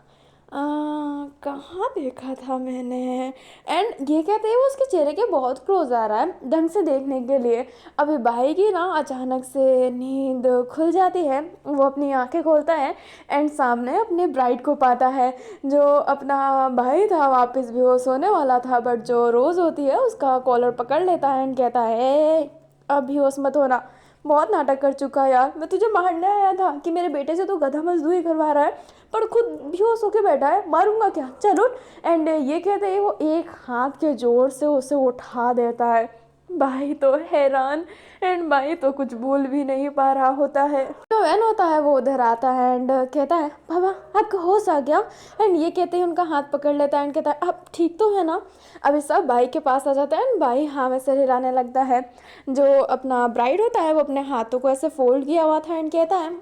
कहाँ देखा था मैंने। एंड ये कहते हैं वो उसके चेहरे के बहुत क्लोज आ रहा है ढंग से देखने के लिए। अभी भाई की ना अचानक से नींद खुल जाती है, वो अपनी आंखें खोलता है एंड सामने अपने ब्राइड को पाता है। जो अपना भाई था वापस भी वो सोने वाला था, बट जो रोज़ होती है उसका कॉलर पकड़ लेता है एंड कहता है, "ए, अब बेहोश मत होना, बहुत नाटक कर चुका यार। मैं तुझे मारने आया था कि मेरे बेटे से तो गधा मजदूरी करवा रहा है, पर खुद बेहोश होके बैठा है, मारूंगा क्या, चल उठ।" एंड ये कहते हैं वो एक हाथ के जोर से उसे उठा देता है। भाई तो हैरान, एंड भाई तो कुछ बोल भी नहीं पा रहा होता है। जो वैन होता है वो उधर आता है एंड कहता है, बाबा आपका होश आ गया? एंड ये कहते हैं उनका हाथ पकड़ लेता है एंड कहता है, आप ठीक तो है ना? अभी सब भाई के पास आ जाता है एंड भाई हाँ में सिर हिलाने लगता है। जो अपना ब्राइड होता है वो अपने हाथों को ऐसे फोल्ड किया हुआ था एंड कहता है,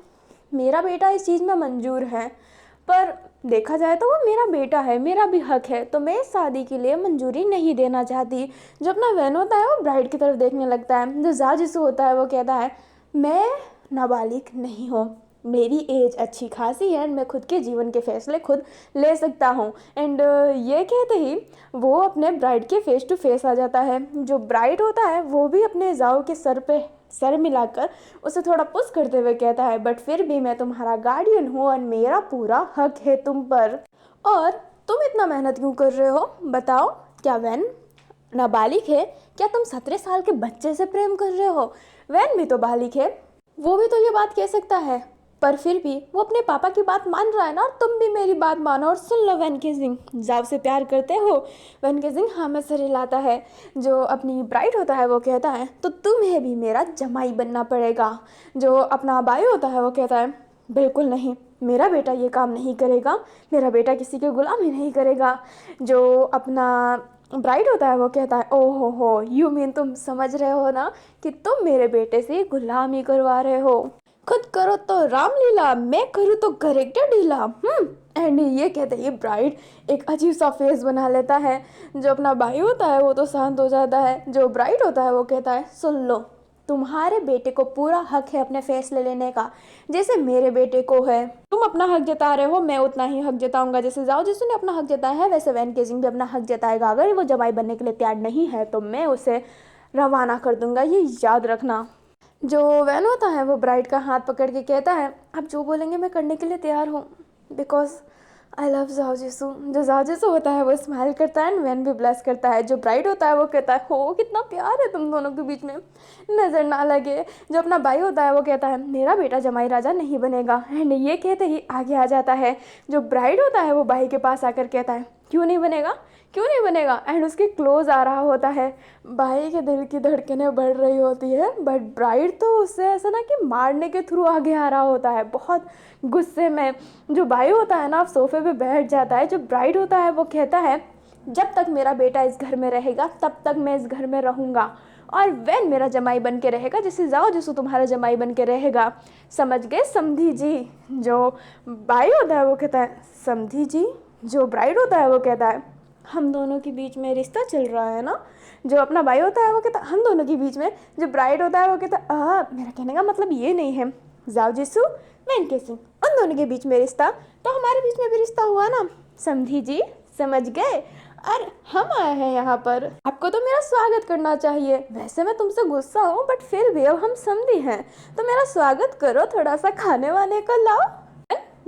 मेरा बेटा इस चीज़ में मंजूर है, पर देखा जाए तो वो मेरा बेटा है, मेरा भी हक है, तो मैं इस शादी के लिए मंजूरी नहीं देना चाहती। जो अपना वैन होता है वो ब्राइड की तरफ देखने लगता है। जो जाजिसु होता है वो कहता है, मैं नाबालिग नहीं हूँ, मेरी एज अच्छी खासी है एंड मैं खुद के जीवन के फैसले खुद ले सकता हूँ। एंड ये कहते ही वो अपने ब्राइड के फेस टू फेस आ जाता है। जो ब्राइड होता है वो भी अपने जाओ के सर पे सर मिलाकर उसे थोड़ा पुश करते हुए कहता है, बट फिर भी मैं तुम्हारा गार्डियन हूँ और मेरा पूरा हक है तुम पर, और तुम इतना मेहनत क्यों कर रहे हो? बताओ, क्या वैन नाबालिग है? क्या तुम 17 साल के बच्चे से प्रेम कर रहे हो? वैन भी तो बालिग है, वो भी तो ये बात कह सकता है, पर फिर भी वो अपने पापा की बात मान रहा है ना, और तुम भी मेरी बात मानो और सुन लो वैन केजिंग, जाव से प्यार करते हो? वैन केजिंग हाँ में सर हिलाता है। जो अपनी ब्राइड होता है वो कहता है, तो तुम्हें भी मेरा जमाई बनना पड़ेगा। जो अपना भाई होता है वो कहता है, बिल्कुल नहीं, मेरा बेटा ये काम नहीं करेगा, मेरा बेटा किसी की गुलामी नहीं करेगा। जो अपना ब्राइड होता है वो कहता है, ओहो हो, यू मीन तुम समझ रहे हो ना कि तुम मेरे बेटे से गुलामी करवा रहे हो? खुद करो तो रामलीला, मैं करूँ तो करेक्टर ढीला। एंड ये कहते हैं, ये ब्राइड एक अजीब सा फेस बना लेता है। जो अपना भाई होता है वो तो शांत हो जाता है। जो ब्राइड होता है वो कहता है, सुन लो, तुम्हारे बेटे को पूरा हक है अपने फैसले लेने का, जैसे मेरे बेटे को है। तुम अपना हक जता रहे हो, मैं उतना ही हक जताऊंगा। जैसे जाओ जिसने अपना हक जताया है, वैसे वैन केजिंग भी अपना हक जताएगा। अगर वो जमाई बनने के लिए तैयार नहीं है तो मैं उसे रवाना कर दूंगा, ये याद रखना। जो वैन होता है वो ब्राइड का हाथ पकड़ के कहता है, आप जो बोलेंगे मैं करने के लिए तैयार हूँ, बिकॉज आई लव जाओजिसु। जो जाओजिसु होता है वो स्माइल करता है एंड वैन भी ब्लेस करता है। जो ब्राइड होता है वो कहता है, हो कितना प्यार है तुम दोनों के बीच में, नज़र ना लगे। जो अपना भाई होता है वो कहता है, मेरा बेटा जमाई राजा नहीं बनेगा। एंड ये कहते ही आगे आ जाता है। जो ब्राइड होता है वो भाई के पास आकर कहता है, क्यों नहीं बनेगा, क्यों नहीं बनेगा? एंड उसके क्लोज आ रहा होता है। भाई के दिल की धड़कनें बढ़ रही होती है, बट ब्राइड तो उससे ऐसा ना कि मारने के थ्रू आगे आ रहा होता है, बहुत गुस्से में। जो भाई होता है ना सोफे पे बैठ जाता है। जो ब्राइड होता है वो कहता है, जब तक मेरा बेटा इस घर में रहेगा तब तक मैं इस घर में रहूँगा, और वैन मेरा जमाई बन के रहेगा, जैसे जाओ जिसको तुम्हारा जमाई बन के रहेगा। समझ गए समधी जी? जो भाई होता है वो कहता है, समधी जी? जो ब्राइड होता है वो कहता है, हम दोनों के बीच में रिश्ता चल रहा है ना? जो अपना भाई होता है वो कहता है, हम दोनों के बीच में। जो ब्राइड होता है वो कहता है, मेरा कहने का मतलब ये नहीं है जाओ जिसू मैं कैसी उन दोनों के बीच में रिश्ता, तो हमारे बीच में भी रिश्ता हुआ ना, समझी जी, समझ गए। और हम आए हैं यहाँ पर, आपको तो मेरा स्वागत करना चाहिए। वैसे मैं तुमसे गुस्सा हूँ बट फिर भी अब हम समझी हैं, तो मेरा स्वागत करो, थोड़ा सा खाने वाने को लाओ,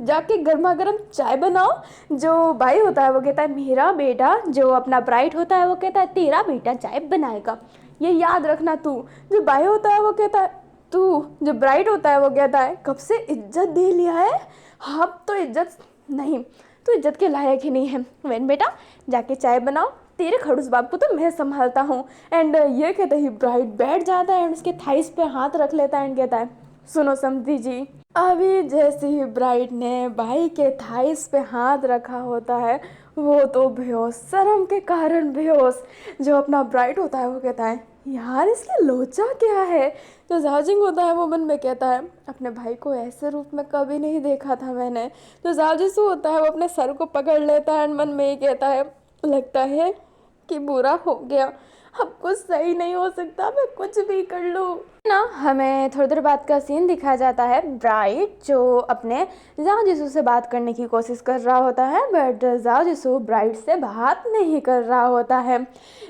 जाके गर्मा गर्म चाय बनाओ। जो भाई होता है वो कहता है मेरा बेटा, जो अपना ब्राइड होता है वो कहता है तेरा बेटा चाय बनाएगा। ये याद रखना तू। जो भाई होता है वो कहता है तू, जो ब्राइड होता है वो कहता है कब से इज्जत दे लिया है, अब तो इज्जत नहीं, तो इज्जत के लायक ही नहीं है। वेन बेटा जाके चाय बनाओ, तेरे खड़ूस बाप को तो मैं संभालता हूँ। एंड ये कहते ही ब्राइड बैठ जाता है एंड उसके थाइस पे हाथ रख लेता है एंड कहता है सुनो समधी जी। अभी जैसे ही ब्राइड ने भाई के थाइस पे हाथ रखा होता है वो तो बेहोश, शर्म के कारण बेहोश। जो अपना ब्राइड होता है वो कहता है यार इसकी लोचा क्या है। जो जाजिंग होता है वो मन में कहता है अपने भाई को ऐसे रूप में कभी नहीं देखा था मैंने। जो जाजिसू होता है वो अपने सर को पकड़ लेता है और मन में ही कहता है लगता है कि बुरा हो गया, अब कुछ सही नहीं हो सकता, मैं कुछ भी कर लूँ ना। हमें थोड़ी देर बाद का सीन दिखाया जाता है, ब्राइड जो अपने जाओ जिसू से बात करने की कोशिश कर रहा होता है बट जाओ जिसू ब्राइड से बात नहीं कर रहा होता है।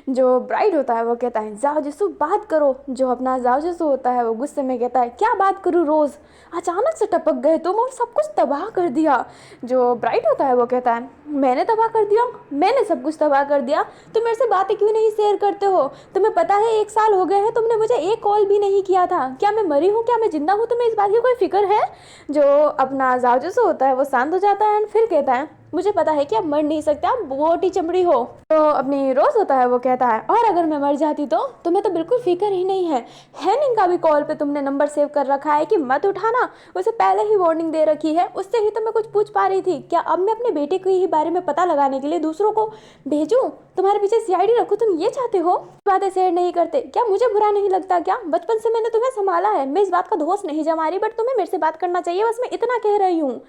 जो ब्राइड होता है वो कहता है जाओ जिसू बात करो। जो अपना जाओ जिसू होता है वो गुस्से में कहता है क्या बात करूँ, रोज़ अचानक से टपक गए तुम और सब कुछ तबाह कर दिया। जो ब्राइड होता है वो कहता है मैंने तबाह कर दिया, मैंने सब कुछ तबाह कर दिया, तुम मेरे से बातें क्यों नहीं शेयर करते हो। तुम्हें पता है 1 साल हो गए हैं, तुमने मुझे एक कॉल भी नहीं किया था, क्या मैं मरी हूँ, क्या मैं जिंदा हूँ, तुम्हें इस बात की कोई फिक्र है। जो अपना जाओ होता है वो शांत हो जाता है एंड फिर कहता है मुझे पता है कि आप मर नहीं सकते, आप बोटी चमड़ी हो। तो अपनी रोज होता है वो कहता है और अगर मैं मर जाती तो तुम्हें तो बिल्कुल फिक्र ही नहीं है। हैनिंग का भी कॉल पे तुमने नंबर सेव कर रखा है कि मत उठाना, उसे पहले ही वार्निंग दे रखी है, उससे ही तो मैं कुछ पूछ पा रही थी। क्या अब मैं अपने बेटे के ही बारे में पता लगाने के लिए दूसरों को भेजूं, तुम्हारे पीछे सीआईडी रखूं, तुम ये चाहते हो। बातें शेयर नहीं करते, क्या मुझे बुरा नहीं लगता, क्या बचपन से मैंने तुम्हें संभाला है, मैं इस बात का दोष नहीं जमा रही बट तुम्हें मेरे से बात करना चाहिए, बस मैं इतना कह रही हूँ।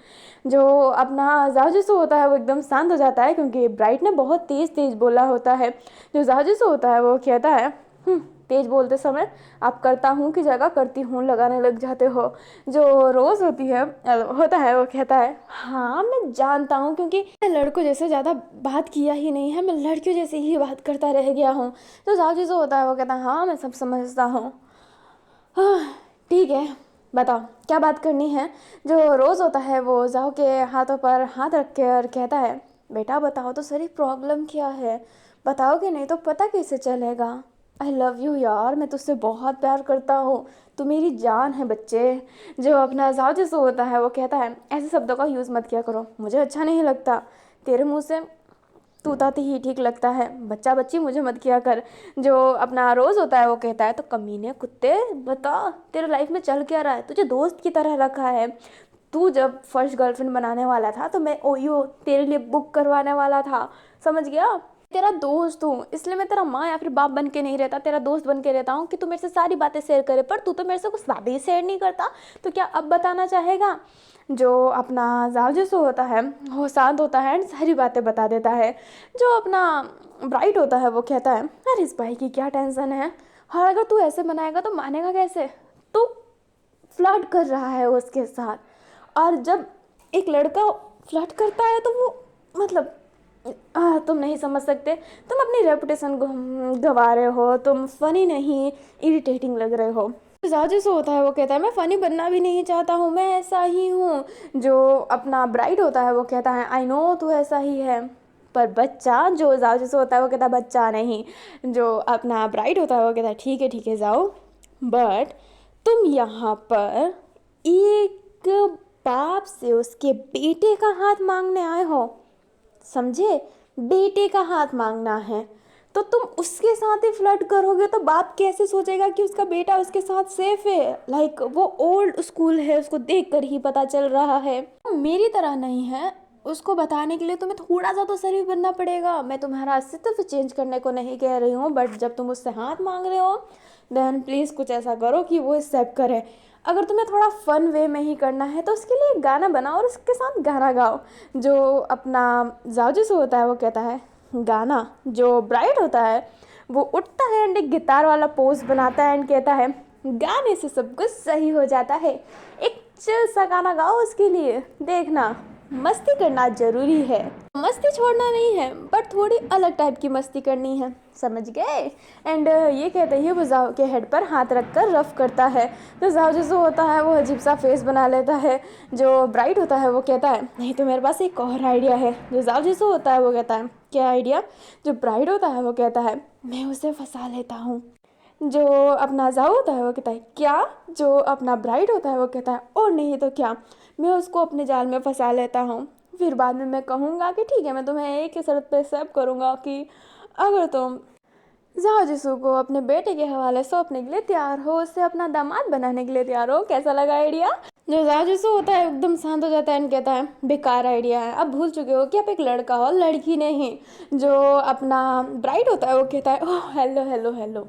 जो अपना जाओ होता है वो एकदम शांत हो जाता है क्योंकि ब्राइट ने बहुत तेज तेज बोला होता है। जो जाओ होता है वो कहता है तेज बोलते समय आप करता हूँ की जगह करती हूँ लगाने लग जाते हो। जो रोज़ होता है वो कहता है हाँ मैं जानता हूँ क्योंकि मैं लड़कों जैसे ज़्यादा बात किया ही नहीं है, मैं लड़कियों जैसे ही बात करता रह गया हूँ। तो जाओ होता है वो कहता है हाँ मैं सब समझता हूँ, ठीक है बताओ क्या बात करनी है। जो रोज़ होता है वो जाओ के हाथों पर हाथ रख के और कहता है बेटा बताओ तो सही प्रॉब्लम क्या है, बताओगे नहीं तो पता कैसे चलेगा। आई लव यू यार, मैं तुझसे बहुत प्यार करता हूँ, तू मेरी जान है बच्चे। जो अपना जाओ जैसे होता है वो कहता है ऐसे शब्दों का यूज़ मत किया करो, मुझे अच्छा नहीं लगता, तेरे मुँह से तूताती ही ठीक लगता है, बच्चा बच्ची मुझे मत किया कर। जो अपना रोज़ होता है वो कहता है तो कमीने कुत्ते बता तेरे लाइफ में चल क्या रहा है, तुझे दोस्त की तरह रखा है, तू जब फर्स्ट गर्लफ्रेंड बनाने वाला था तो मैं ओयो तेरे लिए बुक करवाने वाला था, समझ गया, तेरा दोस्त हूँ इसलिए मैं तेरा माँ या फिर बाप बन के नहीं रहता, तेरा दोस्त बन के रहता हूँ कि तू मेरे से सारी बातें शेयर करे, पर तू तो मेरे से कुछ बातें ही शेयर नहीं करता, तो क्या अब बताना चाहेगा। जो अपना जाल जैसो होता है वो शांत होता है एंड सारी बातें बता देता है। जो अपना ब्राइट होता है वो कहता है अरे इस भाई की क्या टेंशन है, और अगर तू ऐसे मनाएगा तो मानेगा कैसे, तू फ्लर्ट कर रहा है उसके साथ, और जब एक लड़का फ्लर्ट करता है तो वो मतलब तुम नहीं समझ सकते, तुम अपनी रेपुटेशन गंवा रहे हो, तुम फनी नहीं इरिटेटिंग लग रहे हो। जाजू से होता है वो कहता है मैं फ़नी बनना भी नहीं चाहता हूँ, मैं ऐसा ही हूँ। जो अपना ब्राइड होता है वो कहता है आई नो तू ऐसा ही है, पर बच्चा, जो जाजू से होता है वो कहता है बच्चा नहीं। जो अपना ब्राइड होता है वो कहता है ठीक है जाओ, बट तुम यहाँ पर एक बाप से उसके बेटे का हाथ मांगने आए हो, समझे, बेटे का हाथ मांगना है, तो तुम उसके साथ ही फ्लर्ट करोगे तो बाप कैसे सोचेगा कि उसका बेटा उसके साथ सेफ है। लाइक वो ओल्ड स्कूल है, उसको देख कर ही पता चल रहा है, मेरी तरह नहीं है, उसको बताने के लिए तुम्हें थोड़ा सा तो शरीफ बनना पड़ेगा। मैं तुम्हारा अस्तित्व चेंज करने को नहीं कह रही हूँ, बट जब तुम उससे हाथ मांग रहे हो देन प्लीज़ कुछ ऐसा करो कि वो एक्सेप्ट करे। अगर तुम्हें थोड़ा फन वे में ही करना है तो उसके लिए गाना बनाओ और उसके साथ गाना गाओ। जो अपना जाओ से होता है वो कहता है गाना। जो ब्राइड होता है वो उठता है एंड एक गिटार वाला पोज बनाता है एंड कहता है गाने से सब कुछ सही हो जाता है, एक चिल सा गाना गाओ उसके लिए। देखना, मस्ती करना ज़रूरी है, मस्ती छोड़ना नहीं है, बट थोड़ी अलग टाइप की मस्ती करनी है, समझ गए। एंड ये कहते ही वो जाओ के हेड पर हाथ रख कर रफ करता है। तो जाओ जो होता है वो अजीब सा फेस बना लेता है। जो ब्राइट होता है वो कहता है नहीं तो मेरे पास एक और आइडिया है। जो जाओ जिसो होता है वो कहता है क्या आइडिया। जो ब्राइट होता है वो कहता है मैं उसे फंसा लेता हूँ। जो अपना जाओ होता है वो कहता है क्या। जो अपना ब्राइड होता है वो कहता है और नहीं तो क्या, मैं उसको अपने जाल में फंसा लेता हूँ। फिर बाद में मैं कहूँगा कि ठीक है, मैं तुम्हें एक ही शर्त पे एक्सेप्ट करूँगा कि अगर तुम जाओ जिसू को अपने बेटे के हवाले सौंपने के लिए तैयार हो, उससे अपना दामाद बनाने के लिए तैयार हो। कैसा लगा आइडिया। जो जाओ जिसू होता है एकदम शांत हो जाता है एंड कहता है बेकार आइडिया है, अब भूल चुके हो कि आप एक लड़का हो लड़की नहीं। जो अपना ब्राइड होता है वो कहता है ओह हेलो हेलो हेलो,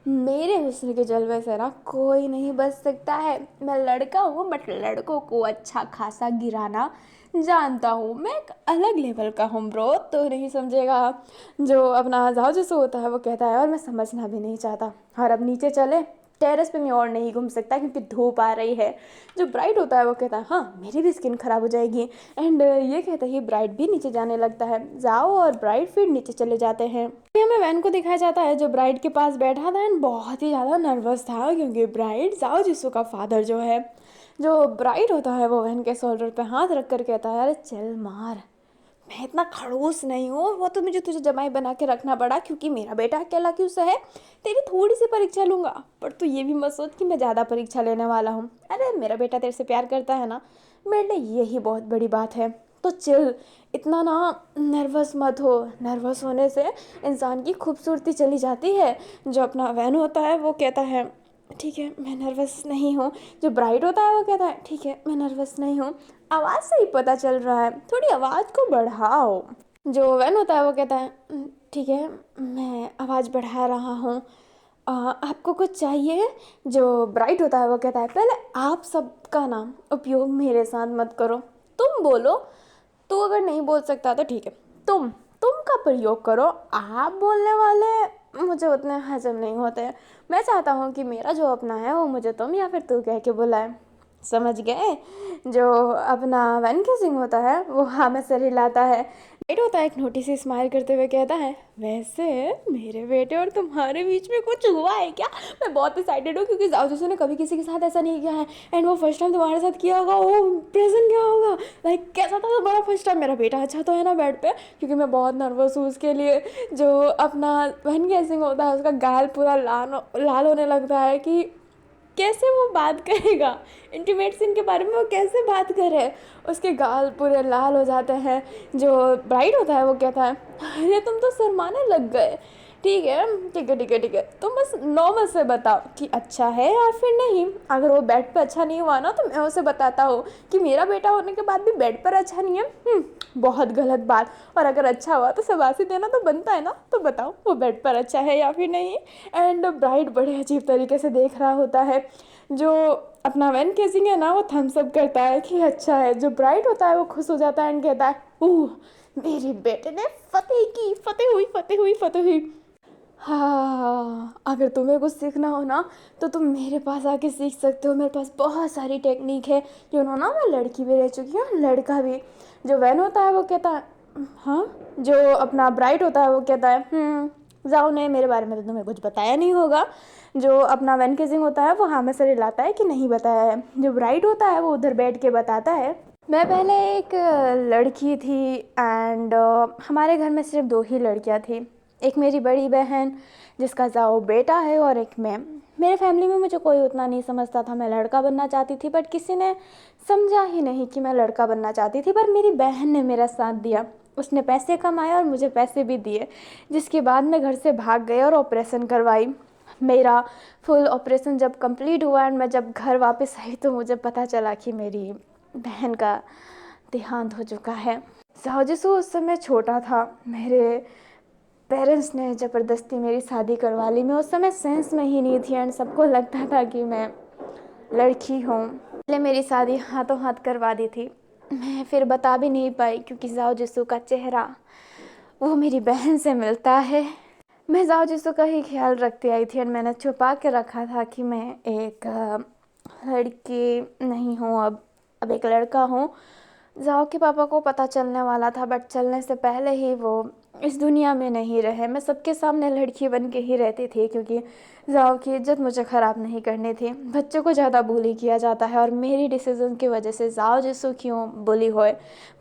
मेरे हुस्न के जलवे से ना कोई नहीं बच सकता है। मैं लड़का हूँ बट लड़कों को अच्छा खासा गिराना जानता हूँ, मैं एक अलग लेवल का हूँ ब्रो, तो नहीं समझेगा। जो अपना जाओ जैसे होता है वो कहता है और मैं समझना भी नहीं चाहता, और अब नीचे चले, टेरेस पे मैं और नहीं घूम सकता क्योंकि धूप आ रही है। जो ब्राइड होता है वो कहता है हाँ मेरी भी स्किन खराब हो जाएगी। एंड ये कहते ही ब्राइड भी नीचे जाने लगता है। जाओ और ब्राइड फिर नीचे चले जाते हैं। हमें वैन को दिखाया जाता है जो ब्राइड के पास बैठा था एंड बहुत ही ज़्यादा नर्वस था क्योंकि ब्राइड जाओ जिसू का फादर जो है। जो ब्राइड होता है वो वैन के शोल्डर पे हाथ रख कर कहता है अरे चल मार, मैं इतना खड़ूस नहीं हूँ, वो तो मुझे तुझे जमाई बना के रखना पड़ा क्योंकि मेरा बेटा अकेला क्यों सा है। तेरी थोड़ी सी परीक्षा लूँगा पर तू ये भी मत सोच कि मैं ज़्यादा परीक्षा लेने वाला हूँ। अरे मेरा बेटा तेरे से प्यार करता है ना, मेरे लिए यही बहुत बड़ी बात है। तो चिल, इतना ना नर्वस मत हो, नर्वस होने से इंसान की खूबसूरती चली जाती है। जो अपना वैन होता है वो कहता है ठीक है मैं नर्वस नहीं हूँ। जो ब्राइड होता है वो कहता है ठीक है मैं नर्वस नहीं हूँ। आवाज़ से ही पता चल रहा है, थोड़ी आवाज़ को बढ़ाओ। जो वैन होता है वो कहता है ठीक है मैं आवाज़ बढ़ा रहा हूँ, आपको कुछ चाहिए। जो ब्राइट होता है वो कहता है पहले आप सबका नाम उपयोग मेरे साथ मत करो, तुम बोलो। तू अगर नहीं बोल सकता तो ठीक है, तुम का प्रयोग करो। आप बोलने वाले मुझे उतने हजम नहीं होते। मैं चाहता हूँ कि मेरा जो अपना है वो मुझे तुम या फिर तू कह के बुलाए, समझ गए। जो अपना वन किसिंग होता है वो हाँ में सर हिलाता है। राइट होता है एक नोटी से स्माइल करते हुए कहता है वैसे मेरे बेटे और तुम्हारे बीच में कुछ हुआ है क्या। मैं बहुत एक्साइटेड हूँ क्योंकि जाओ जैसे ने कभी किसी के साथ ऐसा नहीं किया है एंड वो फर्स्ट टाइम तुम्हारे साथ किया होगा। वो प्रेजेंट क्या होगा, लाइक कैसा था तुम्हारा फर्स्ट टाइम। मेरा बेटा अच्छा तो है ना बेड पे, क्योंकि मैं बहुत नर्वस हूँ उसके लिए। जो अपना वन किसिंग होता है उसका गाल पूरा लाल होने लगता है कि कैसे वो बात करेगा, इंटीमेट सीन के बारे में वो कैसे बात करे। उसके गाल पूरे लाल हो जाते हैं। जो ब्राइड होता है वो कहता है अरे तुम तो शर्माने लग गए। ठीक है ठीक है ठीक है ठीक है, तुम बस नॉर्मल से बताओ कि अच्छा है या फिर नहीं। अगर वो बेड पर अच्छा नहीं हुआ ना तो मैं उसे बताता हूँ कि मेरा बेटा होने के बाद भी बेड पर अच्छा नहीं है, बहुत गलत बात। और अगर अच्छा हुआ तो शाबाशी देना तो बनता है ना, तो बताओ वो बेड पर अच्छा है या फिर नहीं। एंड ब्राइड बड़े अजीब तरीके से देख रहा होता है। जो अपना वैन केसिंग है ना वो थम्स अप करता है कि अच्छा है। जो ब्राइड होता है वो खुश हो जाता है एंड कहता है ओह मेरे बेटे ने फतेह की, फतेह हुई फतेह हुई फतेह हुई। हाँ अगर तुम्हें कुछ सीखना हो ना तो तुम मेरे पास आके सीख सकते हो, मेरे पास बहुत सारी टेक्निक है। यू नो ना मैं लड़की भी रह चुकी हूँ लड़का भी। जो वैन होता है वो कहता है हाँ। जो अपना ब्राइड होता है वो कहता है जाओ ने मेरे बारे में तो तुम्हें कुछ बताया नहीं होगा। जो अपना वैन किसिंग होता है वो हाँ में सर हिलाता है कि नहीं बताया है। जो ब्राइड होता है वो उधर बैठ के बताता है मैं पहले एक लड़की थी एंड हमारे घर में सिर्फ दो ही लड़कियाँ थी, एक मेरी बड़ी बहन जिसका जाओ बेटा है और एक मैं। मेरे फैमिली में मुझे कोई उतना नहीं समझता था, मैं लड़का बनना चाहती थी बट किसी ने समझा ही नहीं कि मैं लड़का बनना चाहती थी। पर मेरी बहन ने मेरा साथ दिया, उसने पैसे कमाए और मुझे पैसे भी दिए, जिसके बाद मैं घर से भाग गई और ऑपरेशन करवाई। मेरा फुल ऑपरेशन जब कंप्लीट हुआ एंड मैं जब घर वापस आई तो मुझे पता चला कि मेरी बहन का देहांत हो चुका है। साजिशु उस समय छोटा था, मेरे पेरेंट्स ने ज़बरदस्ती मेरी शादी करवा ली। मैं उस समय सेंस में ही नहीं थी एंड सबको लगता था कि मैं लड़की हूँ, इसलिए मेरी शादी हाथों हाथ करवा दी थी। मैं फिर बता भी नहीं पाई क्योंकि जाओ जिसू का चेहरा वो मेरी बहन से मिलता है। मैं जाओ जिसू का ही ख्याल रखती आई थी और मैंने छुपा के रखा था कि मैं एक लड़की नहीं हूँ, अब एक लड़का हूँ। जाओ के पापा को पता चलने वाला था, बट चलने से पहले ही वो इस दुनिया में नहीं रहे। मैं सबके सामने लड़की बन के ही रहती थी, क्योंकि जाओ की इज्जत मुझे ख़राब नहीं करनी थी। बच्चों को ज़्यादा बुली किया जाता है और मेरी डिसीजन की वजह से जाओ जिसो क्यों बुली होए।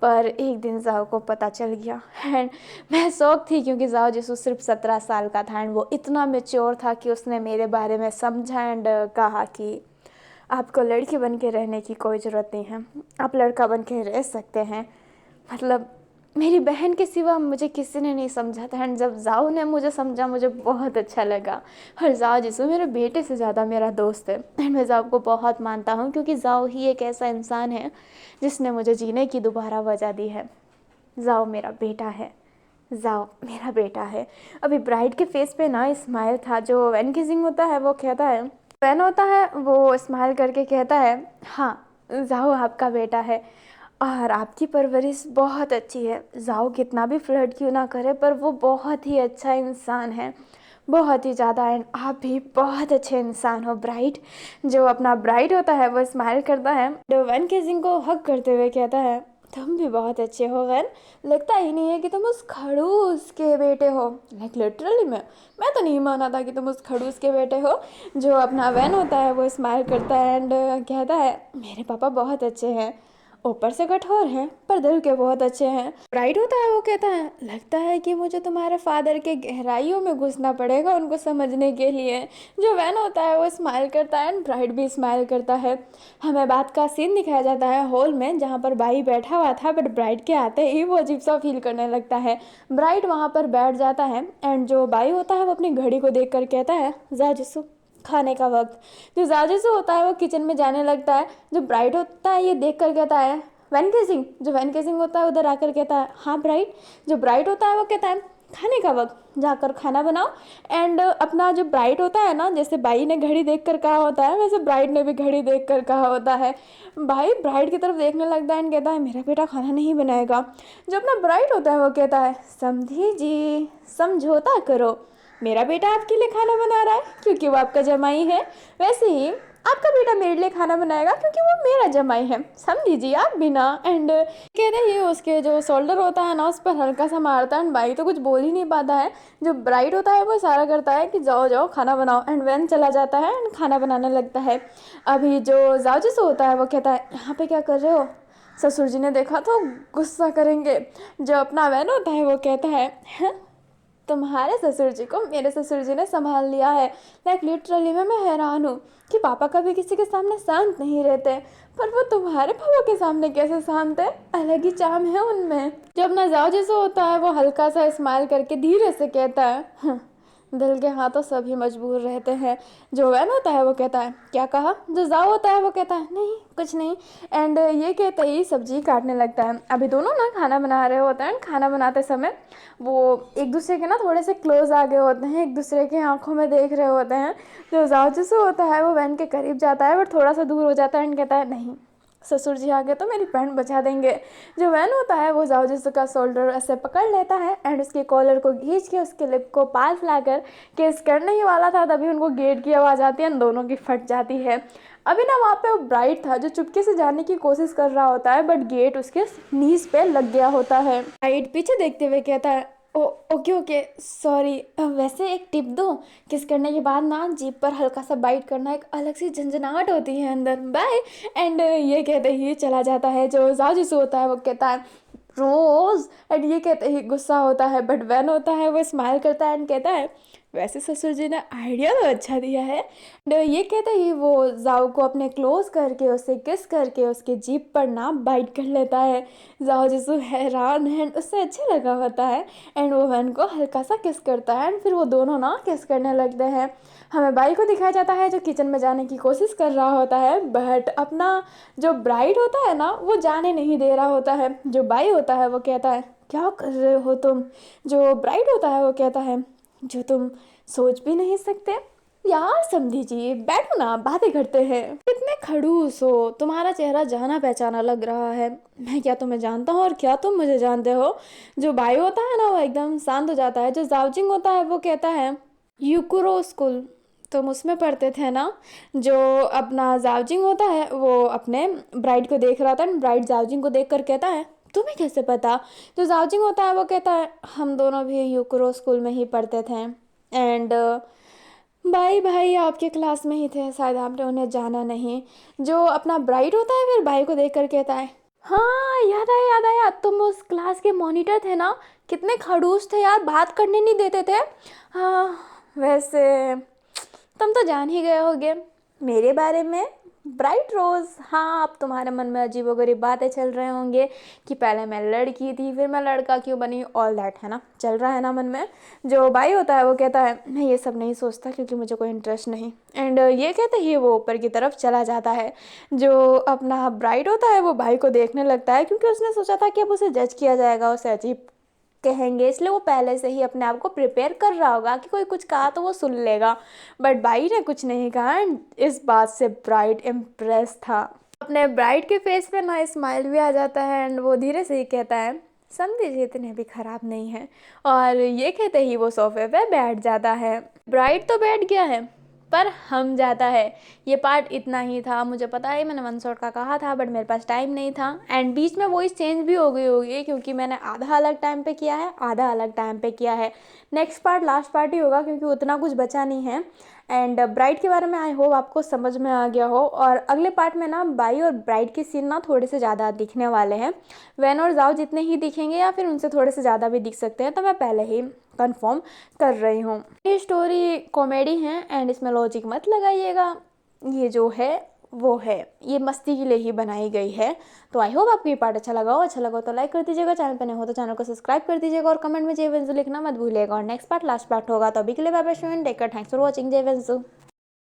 पर एक दिन जाओ को पता चल गया एंड मैं शौक थी, क्योंकि जाओ जिसो सिर्फ 17 साल का था एंड वो इतना मेच्योर था कि उसने मेरे बारे में समझा एंड कहा कि आपको लड़की बन के रहने की कोई ज़रूरत नहीं है, आप लड़का बन के रह सकते हैं। मतलब मेरी बहन के सिवा मुझे किसी ने नहीं समझा था एंड जब जाओ ने मुझे समझा मुझे बहुत अच्छा लगा। और जाओ जिसो मेरे बेटे से ज़्यादा मेरा दोस्त है एंड मैं जाओ को बहुत मानता हूँ, क्योंकि जाओ ही एक ऐसा इंसान है जिसने मुझे जीने की दोबारा वजह दी है। जाओ मेरा बेटा है, जाओ मेरा बेटा है। अभी ब्राइड के फेस पे ना स्माइल था, जो वैन किसिंग होता है वो कहता है, वैन होता है वो स्माइल करके कहता है हाँ जाओ आपका बेटा है और आपकी परवरिश बहुत अच्छी है। जाओ कितना भी फ्लर्ट क्यों ना करे पर वो बहुत ही अच्छा इंसान है, बहुत ही ज़्यादा। एंड आप भी बहुत अच्छे इंसान हो ब्राइड। जो अपना ब्राइड होता है वो स्माइल करता है, जो वैन किसिंग को हक करते हुए कहता है तुम भी बहुत अच्छे हो वैन, लगता ही नहीं है कि तुम उस खड़ूस के बेटे हो। लाइक लिटरली मैं तो नहीं माना था कि तुम उस खड़ूस के बेटे हो। जो अपना वैन होता है वो स्माइल करता है एंड कहता है मेरे पापा बहुत अच्छे हैं, ऊपर से कठोर हैं पर दिल के बहुत अच्छे हैं। ब्राइड होता है वो कहता है लगता है कि मुझे तुम्हारे फादर के गहराइयों में घुसना पड़ेगा उनको समझने के लिए। जो वैन होता है वो स्माइल करता है एंड ब्राइड भी स्माइल करता है। हमें बात का सीन दिखाया जाता है हॉल में, जहाँ पर भाई बैठा हुआ था, बट ब्राइड के आते ही वो अजीब सा फील करने लगता है। ब्राइड वहाँ पर बैठ जाता है एंड जो भाई होता है वो अपनी घड़ी को देख कर कहता है जा जिसु खाने का वक्त। जो जाजिसु होता है वो किचन में जाने लगता है। जो ब्राइड होता है ये देख कर कहता है वैन किसिंग। जो वैन किसिंग होता है उधर आकर कहता है हाँ ब्राइड। जो ब्राइड होता है वो कहता है खाने का वक्त, जाकर खाना बनाओ। एंड अपना जो ब्राइड होता है ना, जैसे भाई ने घड़ी देख कर कहा होता है वैसे ब्राइड ने भी घड़ी देख कर कहा होता है। भाई ब्राइड की तरफ देखने लगता है एंड कहता है मेरा बेटा खाना नहीं बनाएगा। जो अपना ब्राइड होता है वो कहता है समझी जी समझौता करो, मेरा बेटा आपके लिए खाना बना रहा है क्योंकि वो आपका जमाई है, वैसे ही आपका बेटा मेरे लिए खाना बनाएगा क्योंकि वो मेरा जमाई है, समझ लीजिए आप भी ना। एंड कह रहे हैं उसके जो शोल्डर होता है ना उस पर हल्का सा मारता है एंड भाई तो कुछ बोल ही नहीं पाता है। जो ब्राइड होता है वो इशारा करता है कि जाओ जाओ खाना बनाओ एंड वैन चला जाता है एंड खाना बनाने लगता है। अभी जो जाओ जिसो होता है वो कहता है यहाँ पे क्या कर रहे हो, ससुर जी ने देखा तो गुस्सा करेंगे। जो अपना वैन होता है वो कहता है "हैं? तुम्हारे ससुर जी को मेरे ससुर जी ने संभाल लिया है। लाइक लिटरली मैं हैरान हूँ कि पापा कभी किसी के सामने शांत नहीं रहते, पर वो तुम्हारे पापा के सामने कैसे शांत है, अलग ही चार्म है उनमें। जब नजाओ जैसा होता है वो हल्का सा स्माइल करके धीरे से कहता है दिल के हाथों सभी मजबूर रहते हैं। जो वैन होता है वो कहता है क्या कहा। जो जाओ होता है वो कहता है नहीं कुछ नहीं। एंड ये कहते ही सब्जी काटने लगता है। अभी दोनों ना खाना बना रहे होते हैं। खाना बनाते समय वो एक दूसरे के ना थोड़े से क्लोज आ गए होते हैं, एक दूसरे के आंखों में देख रहे होते हैं। जो जाओ जैसे होता है वो वैन के करीब जाता है बट थोड़ा सा दूर हो जाता है एंड कहता है नहीं ससुर जी आ गए तो मेरी पैंट बचा देंगे। जो वैन होता है वो जाओ जिसु का शोल्डर ऐसे पकड़ लेता है एंड उसके कॉलर को खींच के उसके लिप को पास लाकर किस करने ही वाला था, तभी उनको गेट की आवाज़ आती है एंड दोनों की फट जाती है। अभी ना वहाँ पे वो ब्राइड था जो चुपके से जाने की कोशिश कर रहा होता है बट गेट उसके नीज पे लग गया होता है। ब्राइड पीछे देखते हुए कहता है ओ ओके ओके सॉरी, वैसे एक टिप दो, किस करने के बाद ना जीप पर हल्का सा बाइट करना एक अलग सी झंझनाहट होती है अंदर, बाय। एंड ये कहते ही चला जाता है। जो जाजिसु होता है वो कहता है रोज, एंड ये कहते ही गुस्सा होता है बट वैन होता है वो स्माइल करता है एंड कहता है वैसे ससुर जी ने आइडिया तो अच्छा दिया है। एंड ये कहते ही वो जाओ को अपने क्लोज करके उसे किस करके उसके जीप पर ना बाइट कर लेता है। जाओ जिसु हैरान है एंड उससे अच्छा लगा होता है एंड वो वैन को हल्का सा किस करता है एंड फिर वो दोनों ना किस करने लगते हैं। हमें बाई को दिखाया जाता है जो किचन में जाने की कोशिश कर रहा होता है बट अपना जो ब्राइड होता है ना वो जाने नहीं दे रहा होता है। जो बाई होता है वो कहता है क्या कर रहे हो तुम। जो ब्राइड होता है वो कहता है जो तुम सोच भी नहीं सकते। यार समझी जी बैठो ना बातें करते हैं, कितने खड़ूस हो, तुम्हारा चेहरा जाना पहचाना लग रहा है। मैं क्या तुम्हें जानता हूँ और क्या तुम मुझे जानते हो। जो बाई होता है ना वो एकदम शांत हो जाता है। जो जावजिंग होता है वो कहता है यूकुरो स्कूल तुम उसमें पढ़ते थे ना, जो अपना जावजिंग होता है वो अपने ब्राइड को देख रहा था, ब्राइड जावजिंग को देख कर कहता है तुम्हें कैसे पता। जो जावजिंग होता है वो कहता है हम दोनों भी यूक्रो स्कूल में ही पढ़ते थे, एंड भाई भाई आपके क्लास में ही थे, शायद आपने उन्हें जाना नहीं। जो अपना ब्राइड होता है फिर भाई को देख कर कहता है हाँ याद आया याद आया, तुम उस क्लास के मॉनिटर थे ना, कितने खड़ूस थे यार, बात करने नहीं देते थे। हाँ वैसे तुम तो जान ही गए होगे मेरे बारे में, ब्राइट रोज़। हाँ अब तुम्हारे मन में अजीबोगरीब बातें चल रहे होंगे कि पहले मैं लड़की थी फिर मैं लड़का क्यों बनी, ऑल दैट है ना, चल रहा है ना मन में। जो भाई होता है वो कहता है मैं ये सब नहीं सोचता क्योंकि मुझे कोई इंटरेस्ट नहीं, एंड ये कहते ही वो ऊपर की तरफ चला जाता है। जो अपना ब्राइट होता है वो भाई को देखने लगता है क्योंकि उसने सोचा था कि अब उसे जज किया जाएगा, उसे अजीब कहेंगे, इसलिए वो पहले से ही अपने आप को प्रिपेयर कर रहा होगा कि कोई कुछ कहा तो वो सुन लेगा। बट भाई ने कुछ नहीं कहा एंड इस बात से ब्राइड इम्प्रेस था। अपने ब्राइड के फेस पे ना स्माइल भी आ जाता है एंड वो धीरे से ही कहता है समझे जी इतने भी खराब नहीं है, और ये कहते ही वो सोफे पे बैठ जाता है। ब्राइड तो बैठ गया है पर हम जाता है। ये पार्ट इतना ही था, मुझे पता है मैंने वन शॉट का कहा था बट मेरे पास टाइम नहीं था, एंड बीच में वॉइस चेंज भी हो गई होगी क्योंकि मैंने आधा अलग टाइम पे किया है आधा अलग टाइम पे किया है। नेक्स्ट पार्ट लास्ट पार्ट ही होगा क्योंकि उतना कुछ बचा नहीं है। एंड ब्राइड के बारे में आई होप आपको समझ में आ गया हो, और अगले पार्ट में ना बाई और ब्राइड के सीन ना थोड़े से ज़्यादा दिखने वाले हैं। वैन और जाओ जितने ही दिखेंगे या फिर उनसे थोड़े से ज़्यादा भी दिख सकते हैं, तो मैं पहले ही कंफर्म कर रही हूँ। ये स्टोरी कॉमेडी है एंड इसमें लॉजिक मत लगाइएगा, ये जो है वो है, ये मस्ती के लिए ही बनाई गई है। तो आई होप आपको ये पार्ट अच्छा लगा हो, अच्छा लगा तो लाइक कर दीजिएगा, चैनल पे नहीं हो तो चैनल को सब्सक्राइब कर दीजिएगा और कमेंट में जय वेंजू लिखना मत भूलिएगा। और नेक्स्ट पार्ट लास्ट पार्ट होगा, तो अभी के लिए bye bye, take care, thanks for watching, जय वेंजू।